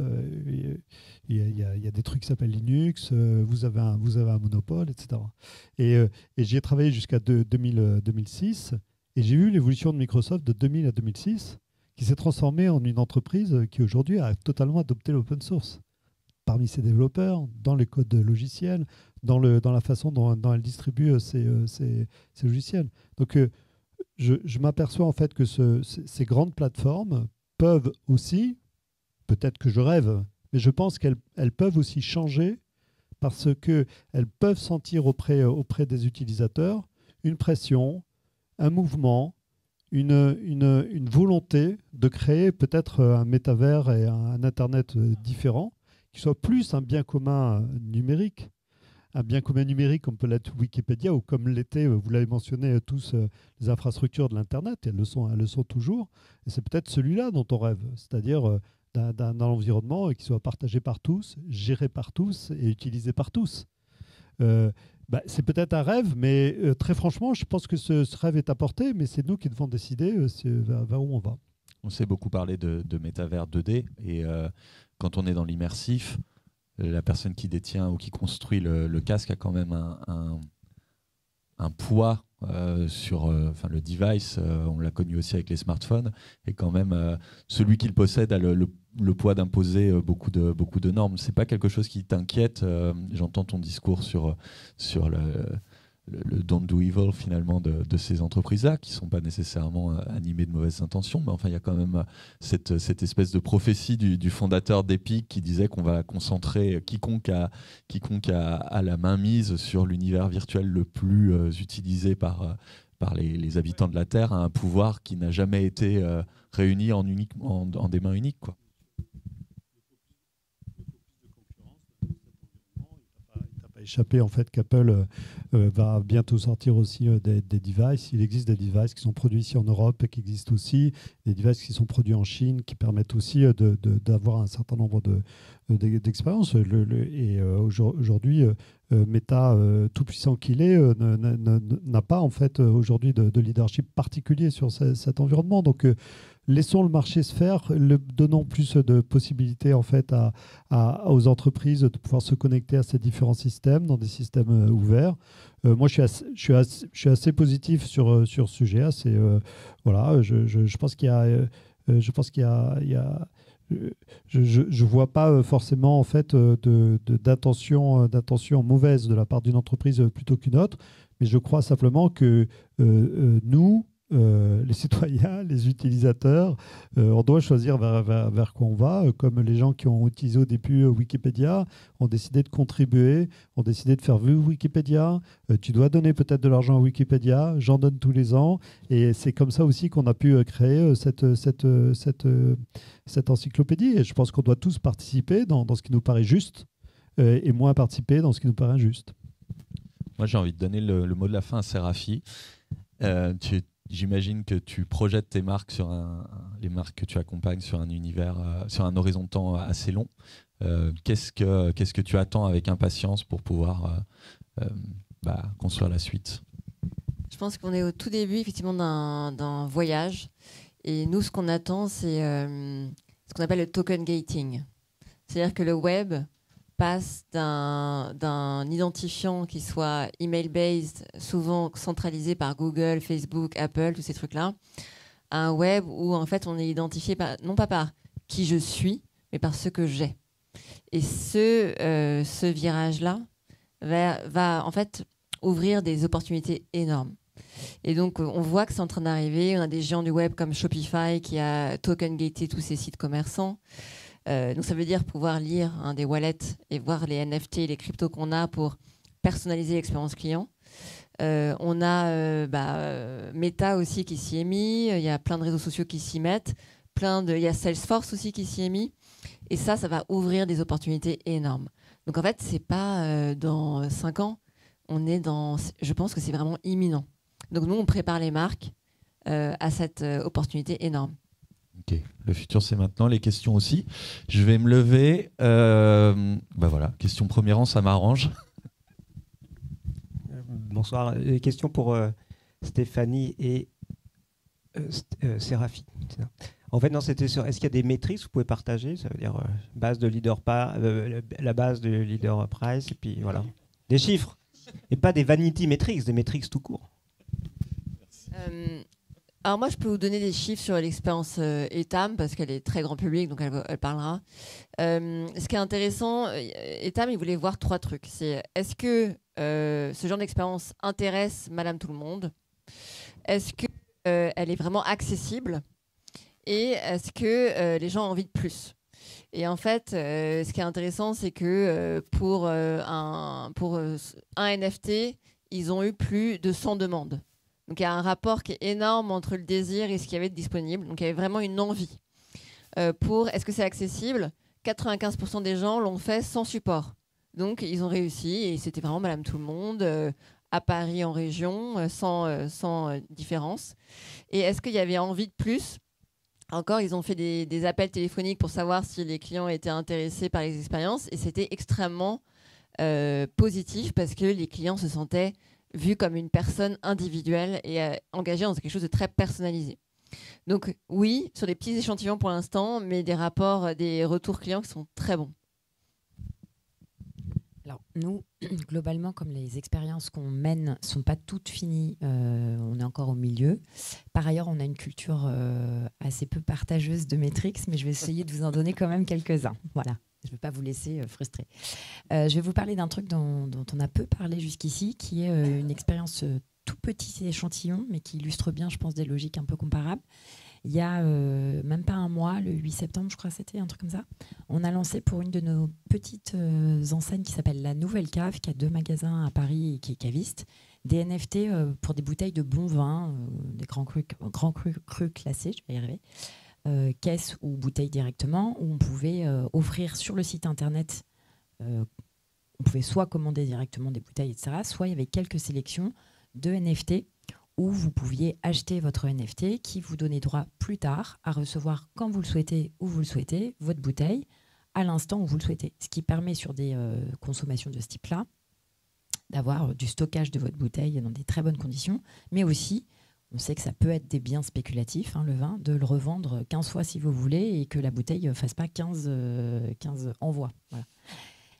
il y a des trucs qui s'appellent Linux, vous avez un monopole, etc. Et j'y ai travaillé jusqu'à 2006, et j'ai vu l'évolution de Microsoft de 2000 à 2006, qui s'est transformée en une entreprise qui aujourd'hui a totalement adopté l'open source. Parmi ses développeurs, dans les codes logiciels, dans la façon dont elle distribue ses logiciels. Donc, je m'aperçois en fait que ces grandes plateformes peuvent aussi, peut-être que je rêve, mais je pense qu'elles peuvent aussi changer parce qu'elles peuvent sentir auprès des utilisateurs une pression, un mouvement, une volonté de créer peut-être un métavers et un Internet différent, qui soit plus un bien commun numérique. Un bien commun numérique comme peut l'être Wikipédia ou comme l'était, vous l'avez mentionné tous, les infrastructures de l'Internet, elles le sont toujours. Et c'est peut-être celui-là dont on rêve, c'est-à-dire d'un environnement qui soit partagé par tous, géré par tous et utilisé par tous. C'est peut-être un rêve, mais très franchement, je pense que ce rêve est à portée, mais c'est nous qui devons décider vers où on va. On s'est beaucoup parlé de métavers 2D, et quand on est dans l'immersif, la personne qui détient ou qui construit le casque a quand même un poids sur le device. On l'a connu aussi avec les smartphones, et quand même celui qui le possède a le poids d'imposer beaucoup de normes. C'est pas quelque chose qui t'inquiète. J'entends ton discours sur le don't do evil finalement de ces entreprises-là, qui ne sont pas nécessairement animées de mauvaises intentions, mais enfin il y a quand même cette espèce de prophétie du fondateur d'Epic qui disait qu'on va concentrer quiconque a la main mise sur l'univers virtuel le plus utilisé par les habitants de la Terre, a un pouvoir qui n'a jamais été réuni en des mains uniques, quoi. Échappé en fait qu'Apple va bientôt sortir aussi des devices. Il existe des devices qui sont produits ici en Europe et qui existent aussi, des devices qui sont produits en Chine qui permettent aussi d'avoir un certain nombre d'expériences. Aujourd'hui, Meta, tout puissant qu'il est, n'a pas en fait aujourd'hui de leadership particulier sur cet environnement. Donc laissons le marché se faire, donnons plus de possibilités en fait aux entreprises de pouvoir se connecter à ces différents systèmes, dans des systèmes ouverts. Moi, je suis assez positif sur ce sujet. Voilà, je pense qu'il y a... Je vois pas forcément en fait d'intention mauvaise de la part d'une entreprise plutôt qu'une autre, mais je crois simplement que nous, les citoyens, les utilisateurs, on doit choisir vers quoi on va, comme les gens qui ont utilisé au début Wikipédia ont décidé de contribuer, ont décidé de faire vivre Wikipédia. Tu dois donner peut-être de l'argent à Wikipédia, j'en donne tous les ans, et c'est comme ça aussi qu'on a pu créer cette encyclopédie. Et je pense qu'on doit tous participer dans ce qui nous paraît juste et moins participer dans ce qui nous paraît injuste. Moi, j'ai envie de donner le mot de la fin à Séraphie. J'imagine que tu projettes tes marques les marques que tu accompagnes sur un univers, sur un horizon de temps assez long. Qu'est-ce que tu attends avec impatience pour pouvoir construire la suite? Je pense qu'on est au tout début effectivement d'un voyage. Et nous, ce qu'on attend, c'est ce qu'on appelle le token gating. C'est-à-dire que le web passe d'un identifiant qui soit email-based, souvent centralisé par Google, Facebook, Apple, tous ces trucs-là, à un web où en fait on est identifié non pas par qui je suis, mais par ce que j'ai. Et ce virage-là va en fait ouvrir des opportunités énormes. Et donc on voit que c'est en train d'arriver. On a des géants du web comme Shopify qui a token gaté tous ses sites commerçants. Donc ça veut dire pouvoir lire des wallets et voir les NFT, les cryptos qu'on a pour personnaliser l'expérience client. On a Meta aussi qui s'y est mis. Il y a plein de réseaux sociaux qui s'y mettent. Il y a Salesforce aussi qui s'y est mis. Et ça va ouvrir des opportunités énormes. Donc en fait, c'est pas dans 5 ans. Je pense que c'est vraiment imminent. Donc nous, on prépare les marques à cette opportunité énorme. Ok, le futur c'est maintenant, les questions aussi. Je vais me lever. Voilà, question premier rang, ça m'arrange. Bonsoir. Question pour Stéphanie et Séraphie. En fait, non, c'était sur. Est-ce qu'il y a des métriques que vous pouvez partager? Ça veut dire base de la base de leader price et puis voilà, des chiffres et pas des vanity metrics, des metrics tout court. Alors moi, je peux vous donner des chiffres sur l'expérience Etam parce qu'elle est très grand public, donc elle parlera. Ce qui est intéressant, Etam, il voulait voir 3 trucs. C'est est-ce que ce genre d'expérience intéresse Madame Tout le Monde? Est-ce qu'elle est vraiment accessible? Et est-ce que les gens ont envie de plus? Et en fait, ce qui est intéressant, c'est que pour un NFT, ils ont eu plus de 100 demandes. Donc il y a un rapport qui est énorme entre le désir et ce qu'il y avait de disponible. Donc il y avait vraiment une envie. Est-ce que c'est accessible? 95% des gens l'ont fait sans support. Donc ils ont réussi et c'était vraiment Madame Tout le Monde, à Paris en région, sans différence. Et est-ce qu'il y avait envie de plus? Encore, ils ont fait des appels téléphoniques pour savoir si les clients étaient intéressés par les expériences et c'était extrêmement positif parce que les clients se sentaient vus comme une personne individuelle et engagée dans quelque chose de très personnalisé. Donc oui, sur des petits échantillons pour l'instant, mais des retours clients qui sont très bons. Alors nous, globalement, comme les expériences qu'on mène ne sont pas toutes finies, on est encore au milieu. Par ailleurs, on a une culture assez peu partageuse de métriques, mais je vais essayer de vous en donner quand même quelques-uns. Voilà. Je ne vais pas vous laisser frustrer. Je vais vous parler d'un truc dont on a peu parlé jusqu'ici, qui est une expérience tout petit échantillon, mais qui illustre bien, je pense, des logiques un peu comparables. Il y a même pas un mois, le 8 septembre, je crois que c'était un truc comme ça, on a lancé pour une de nos petites enseignes qui s'appelle La Nouvelle Cave, qui a 2 magasins à Paris et qui est caviste, des NFT pour des bouteilles de bon vin, des grands crus classés, je vais y arriver. Caisse ou bouteille directement, où on pouvait offrir sur le site internet, on pouvait soit commander directement des bouteilles, etc., soit il y avait quelques sélections de NFT où vous pouviez acheter votre NFT qui vous donnait droit plus tard à recevoir quand vous le souhaitez, où vous le souhaitez, votre bouteille à l'instant où vous le souhaitez. Ce qui permet sur des consommations de ce type-là d'avoir du stockage de votre bouteille dans des très bonnes conditions, mais aussi On sait que ça peut être des biens spéculatifs, hein, le vin, de le revendre 15 fois si vous voulez et que la bouteille ne fasse pas 15 envois. Voilà.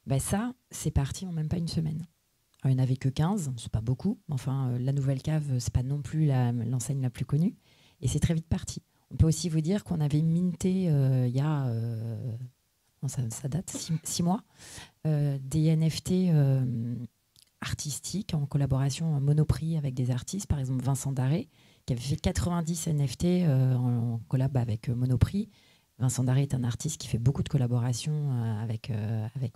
Ben ça, c'est parti en même pas une semaine. Alors, il n'y en avait que 15, c'est pas beaucoup. Mais enfin, la nouvelle cave, c'est pas non plus l'enseigne la plus connue. Et c'est très vite parti. On peut aussi vous dire qu'on avait minté il y a... ça date, 6 mois, des NFT artistiques en collaboration Monoprix avec des artistes, par exemple Vincent Darré, qui avait fait 90 NFT en collab avec Monoprix. Vincent Darré est un artiste qui fait beaucoup de collaborations avec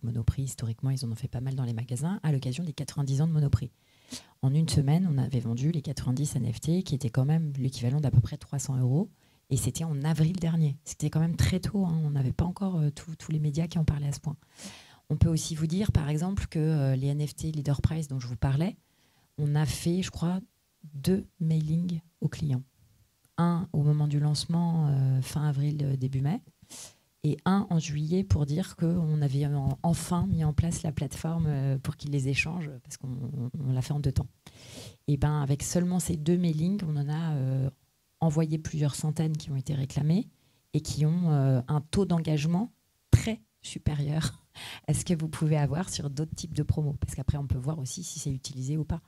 Monoprix. Historiquement, ils en ont fait pas mal dans les magasins à l'occasion des 90 ans de Monoprix. En une semaine, on avait vendu les 90 NFT, qui étaient quand même l'équivalent d'à peu près 300 €. Et c'était en avril dernier. C'était quand même très tôt. Hein. On n'avait pas encore tous les médias qui en parlaient à ce point. On peut aussi vous dire, par exemple, que les NFT Leader Price dont je vous parlais, on a fait, je crois, 2 mailings aux clients. Un au moment du lancement, fin avril, début mai, et un en juillet pour dire qu'on avait enfin mis en place la plateforme pour qu'ils les échangent, parce qu'on l'a fait en 2 temps. Et ben, avec seulement ces 2 mailings, on en a envoyé plusieurs centaines qui ont été réclamés et qui ont un taux d'engagement très supérieur à ce que vous pouvez avoir sur d'autres types de promos. Parce qu'après, on peut voir aussi si c'est utilisé ou pas.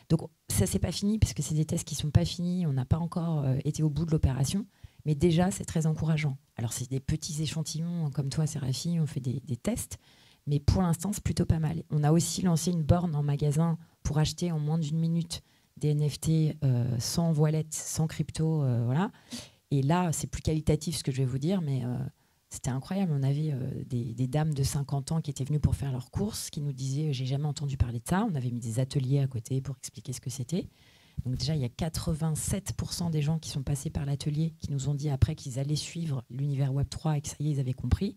Donc, ça, c'est pas fini, parce que c'est des tests qui sont pas finis. On n'a pas encore été au bout de l'opération. Mais déjà, c'est très encourageant. Alors, c'est des petits échantillons, comme toi, Séraphie, on fait des tests. Mais pour l'instant, c'est plutôt pas mal. On a aussi lancé une borne en magasin pour acheter en moins d'1 minute des NFT sans wallet, sans crypto. Voilà. Et là, c'est plus qualitatif ce que je vais vous dire, mais c'était incroyable. On avait des dames de 50 ans qui étaient venues pour faire leurs courses, qui nous disaient « j'ai jamais entendu parler de ça ». On avait mis des ateliers à côté pour expliquer ce que c'était. Donc déjà, il y a 87% des gens qui sont passés par l'atelier qui nous ont dit après qu'ils allaient suivre l'univers Web3 et que ça y est, ils avaient compris.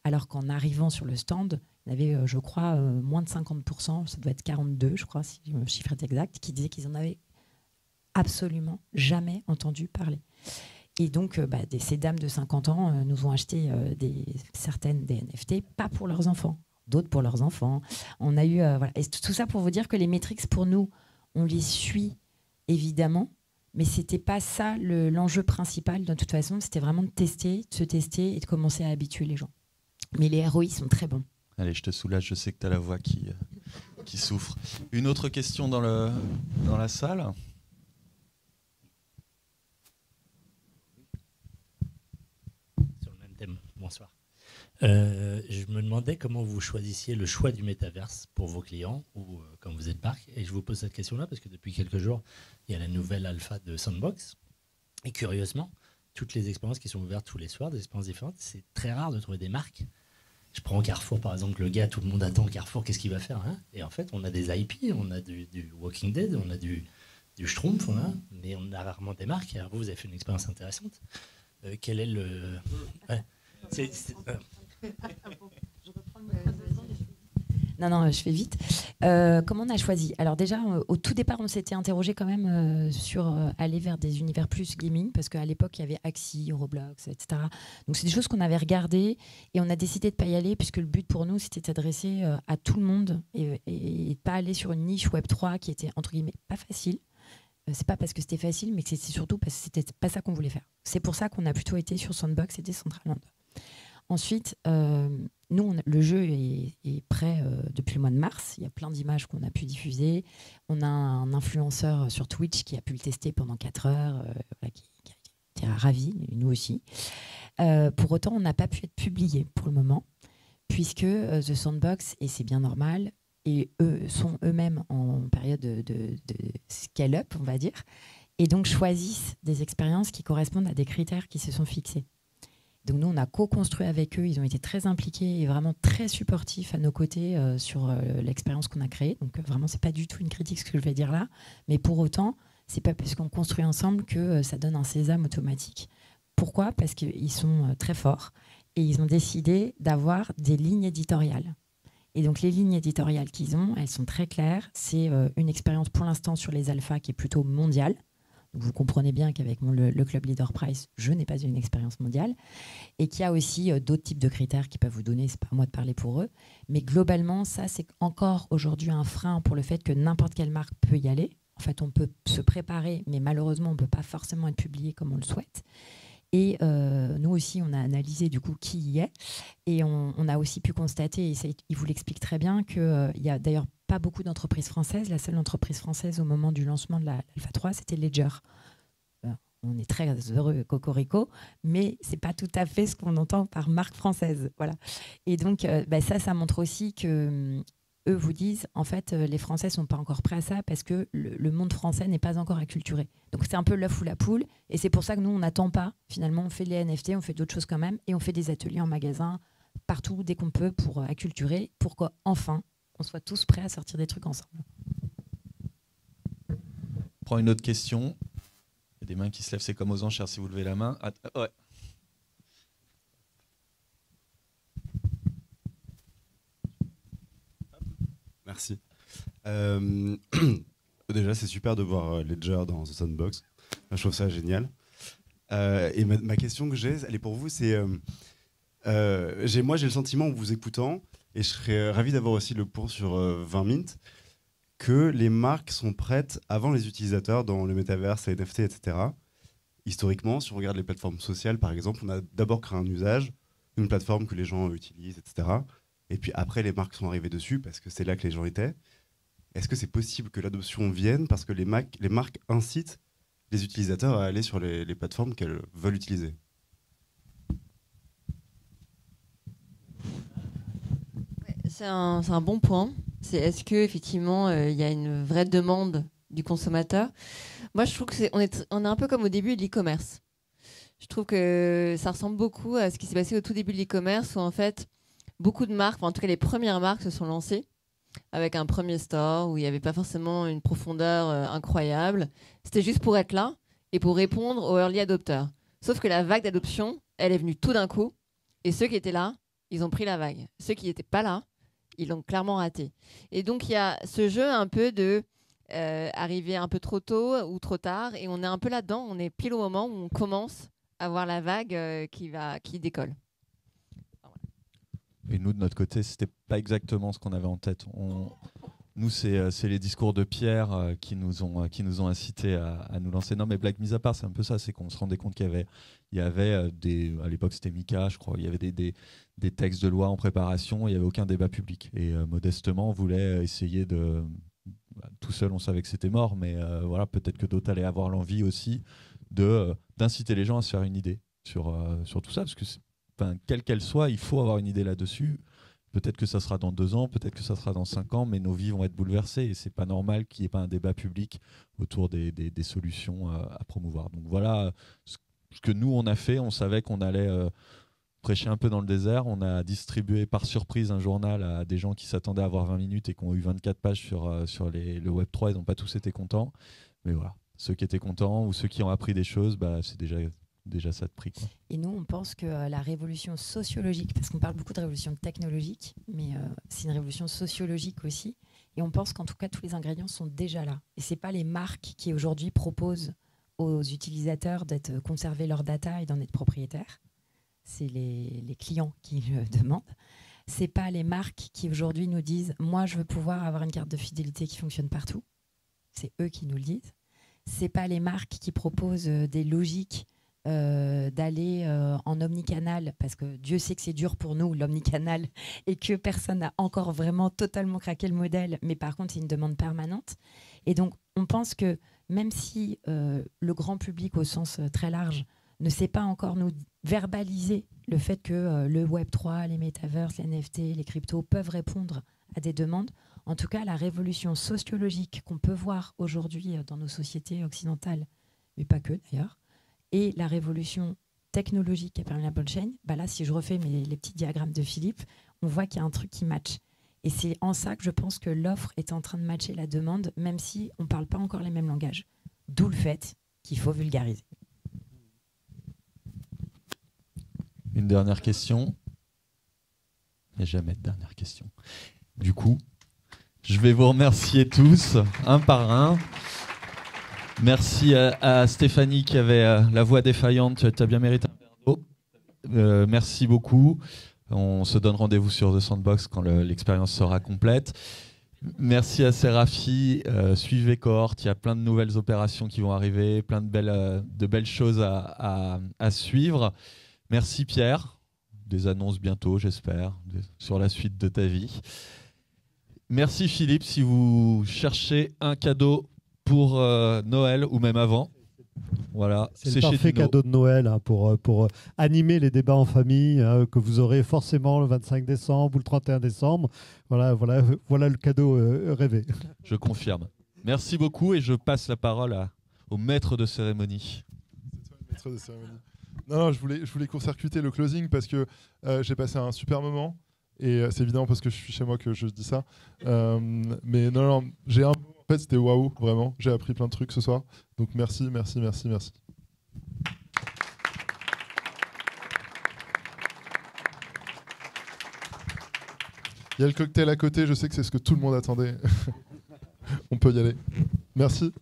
Alors qu'en arrivant sur le stand, il y avait, je crois, moins de 50%, ça doit être 42, je crois, si le chiffre est exact, qui disaient qu'ils n'en avaient absolument jamais entendu parler. Et donc, ces dames de 50 ans nous ont acheté certaines des NFT, pas pour leurs enfants, d'autres pour leurs enfants. On a eu, voilà. Et tout ça pour vous dire que les métriques, pour nous, on les suit évidemment, mais ce n'était pas ça l'enjeu principal. De toute façon, c'était vraiment de se tester et de commencer à habituer les gens. Mais les ROI sont très bons. Allez, je te soulage, je sais que tu as la voix qui souffre. Une autre question dans la salle ? Sur le même thème, bonsoir. Je me demandais comment vous choisissiez le choix du métaverse pour vos clients ou quand vous êtes parc. Et je vous pose cette question-là parce que depuis quelques jours, il y a la nouvelle alpha de Sandbox. Et curieusement, toutes les expériences qui sont ouvertes tous les soirs, des expériences différentes, c'est très rare de trouver des marques. Je prends Carrefour par exemple, le gars, tout le monde attend Carrefour, qu'est-ce qu'il va faire hein? Et en fait, on a des IP, on a du Walking Dead, on a du Schtroumpf, mais on a rarement des marques. Alors vous avez fait une expérience intéressante. Quel est le... Ouais. Non, je fais vite. Comment on a choisi? Alors déjà, au tout départ, on s'était interrogé quand même sur aller vers des univers plus gaming, parce qu'à l'époque, il y avait Axie, Roblox, etc. Donc c'est des choses qu'on avait regardées et on a décidé de ne pas y aller, puisque le but pour nous, c'était de s'adresser à tout le monde et de ne pas aller sur une niche Web3 qui était, entre guillemets, pas facile. C'est pas parce que c'était facile, mais que c'est surtout parce que c'était pas ça qu'on voulait faire. C'est pour ça qu'on a plutôt été sur Sandbox et Decentraland. Ensuite, nous, le jeu est prêt depuis le mois de mars. Il y a plein d'images qu'on a pu diffuser. On a un influenceur sur Twitch qui a pu le tester pendant 4 heures, qui était ravi, nous aussi. Pour autant, on n'a pas pu être publié pour le moment, puisque The Sandbox, et c'est bien normal, et eux sont eux-mêmes en période de scale-up, on va dire, et donc choisissent des expériences qui correspondent à des critères qui se sont fixés. Donc nous, on a co-construit avec eux, ils ont été très impliqués et vraiment très supportifs à nos côtés sur l'expérience qu'on a créée. Donc vraiment, c'est pas du tout une critique ce que je vais dire là, mais pour autant, c'est pas parce qu'on construit ensemble que ça donne un sésame automatique. Pourquoi? Parce qu'ils sont très forts et ils ont décidé d'avoir des lignes éditoriales. Et donc les lignes éditoriales qu'ils ont, elles sont très claires. C'est une expérience pour l'instant sur les alphas qui est plutôt mondiale. Donc vous comprenez bien qu'avec le Club Leader Price, je n'ai pas une expérience mondiale. Et qu'il y a aussi d'autres types de critères qu'ils peuvent vous donner. Ce n'est pas à moi de parler pour eux. Mais globalement, ça, c'est encore aujourd'hui un frein pour le fait que n'importe quelle marque peut y aller. En fait, on peut se préparer, mais malheureusement, on ne peut pas forcément être publié comme on le souhaite. Et nous aussi, on a analysé du coup qui y est. Et on a aussi pu constater, et il vous l'explique très bien, qu'il n'y a d'ailleurs pas beaucoup d'entreprises françaises. La seule entreprise française au moment du lancement de l'Alpha 3, c'était Ledger. On est très heureux, Cocorico, mais ce n'est pas tout à fait ce qu'on entend par marque française. Voilà. Et donc, ça montre aussi que eux vous disent, en fait, les Français ne sont pas encore prêts à ça parce que le monde français n'est pas encore acculturé. Donc, c'est un peu l'œuf ou la poule. Et c'est pour ça que nous, on n'attend pas. Finalement, on fait les NFT, on fait d'autres choses quand même. Et on fait des ateliers en magasin, partout, dès qu'on peut, pour acculturer, pour qu'enfin, on soit tous prêts à sortir des trucs ensemble. On prend une autre question. Il y a des mains qui se lèvent, c'est comme aux enchères si vous levez la main. Ouais. Merci. Déjà, c'est super de voir Ledger dans The Sandbox. Je trouve ça génial. Et ma question que j'ai, elle est pour vous, c'est... moi, j'ai le sentiment, en vous écoutant, et je serais ravi d'avoir aussi le point sur 20 Mint, que les marques sont prêtes avant les utilisateurs dans le métaverse, les NFT, etc. Historiquement, si on regarde les plateformes sociales, par exemple, on a d'abord créé un usage, une plateforme que les gens utilisent, etc. Et puis après, les marques sont arrivées dessus parce que c'est là que les gens étaient. Est-ce que c'est possible que l'adoption vienne parce que les marques incitent les utilisateurs à aller sur les plateformes qu'elles veulent utiliser? C'est un bon point. C'est est-ce qu'effectivement, il y a une vraie demande du consommateur? Moi, je trouve qu'on est un peu comme au début de l'e-commerce. Je trouve que ça ressemble beaucoup à ce qui s'est passé au tout début de l'e-commerce où en fait, beaucoup de marques, en tout cas les premières marques se sont lancées avec un premier store où il n'y avait pas forcément une profondeur incroyable. C'était juste pour être là et pour répondre aux early adopters. Sauf que la vague d'adoption, elle est venue tout d'un coup et ceux qui étaient là, ils ont pris la vague. Ceux qui n'étaient pas là, ils l'ont clairement raté. Et donc il y a ce jeu un peu de arriver un peu trop tôt ou trop tard et on est un peu là-dedans, on est pile au moment où on commence à voir la vague qui décolle. Et nous, de notre côté, c'était pas exactement ce qu'on avait en tête. Nous, c'est les discours de Pierre qui nous ont incités à nous lancer. Non, mais blague mise à part, c'est un peu ça, c'est qu'on se rendait compte qu'il y avait à l'époque c'était Mika, je crois, il y avait des textes de loi en préparation, il n'y avait aucun débat public. Et modestement, on voulait essayer de... tout seul, on savait que c'était mort, mais voilà, peut-être que d'autres allaient avoir l'envie aussi d'inciter les gens à se faire une idée sur tout ça, parce que quelle qu'elle soit, il faut avoir une idée là-dessus. Peut-être que ça sera dans 2 ans, peut-être que ça sera dans 5 ans, mais nos vies vont être bouleversées et c'est pas normal qu'il n'y ait pas un débat public autour des solutions à promouvoir. Donc voilà ce que nous on a fait. On savait qu'on allait prêcher un peu dans le désert. On a distribué par surprise un journal à des gens qui s'attendaient à avoir 20 minutes et qui ont eu 24 pages sur le Web3. Ils n'ont pas tous été contents. Mais voilà, ceux qui étaient contents ou ceux qui ont appris des choses, c'est déjà ça de prix, quoi. Et nous, on pense que la révolution sociologique, parce qu'on parle beaucoup de révolution technologique, mais c'est une révolution sociologique aussi. Et on pense qu'en tout cas, tous les ingrédients sont déjà là. Et ce n'est pas les marques qui aujourd'hui proposent aux utilisateurs d'être conserver leur data et d'en être propriétaires. C'est les clients qui le demandent. Ce n'est pas les marques qui aujourd'hui nous disent « moi, je veux pouvoir avoir une carte de fidélité qui fonctionne partout ». C'est eux qui nous le disent. Ce n'est pas les marques qui proposent des logiques d'aller en omnicanal, parce que Dieu sait que c'est dur pour nous, l'omnicanal, et que personne n'a encore vraiment totalement craqué le modèle, mais par contre, c'est une demande permanente. Et donc, on pense que même si le grand public, au sens très large, ne sait pas encore nous verbaliser le fait que le Web3, les métaverses, les NFT, les cryptos peuvent répondre à des demandes, en tout cas, la révolution sociologique qu'on peut voir aujourd'hui dans nos sociétés occidentales, mais pas que d'ailleurs, et la révolution technologique qui a permis la blockchain, là, si je refais les petits diagrammes de Philippe, on voit qu'il y a un truc qui match. Et c'est en ça que je pense que l'offre est en train de matcher la demande, même si on ne parle pas encore les mêmes langages. D'où le fait qu'il faut vulgariser. Une dernière question. Il n'y a jamais de dernière question. Du coup, je vais vous remercier tous, un par un. Merci à Stéphanie qui avait la voix défaillante. Tu as bien mérité un verre d'eau. Merci beaucoup. On se donne rendez-vous sur The Sandbox quand l'expérience sera complète. Merci à Séraphie. Suivez Cohorte, il y a plein de nouvelles opérations qui vont arriver, plein de belles choses à suivre. Merci Pierre. Des annonces bientôt, j'espère, sur la suite de ta vie. Merci Philippe. Si vous cherchez un cadeau pour Noël ou même avant, voilà, c'est le parfait cadeau de Noël hein, pour animer les débats en famille que vous aurez forcément le 25 décembre ou le 31 décembre. Voilà le cadeau rêvé. Je confirme. Merci beaucoup et je passe la parole au maître de cérémonie. C'est toi le maître de cérémonie. Non, je voulais court-circuiter le closing parce que j'ai passé un super moment et c'est évidemment parce que je suis chez moi que je dis ça. Mais non, j'ai un mot. En fait, c'était waouh, vraiment. J'ai appris plein de trucs ce soir. Donc merci. Il y a le cocktail à côté, je sais que c'est ce que tout le monde attendait. On peut y aller. Merci.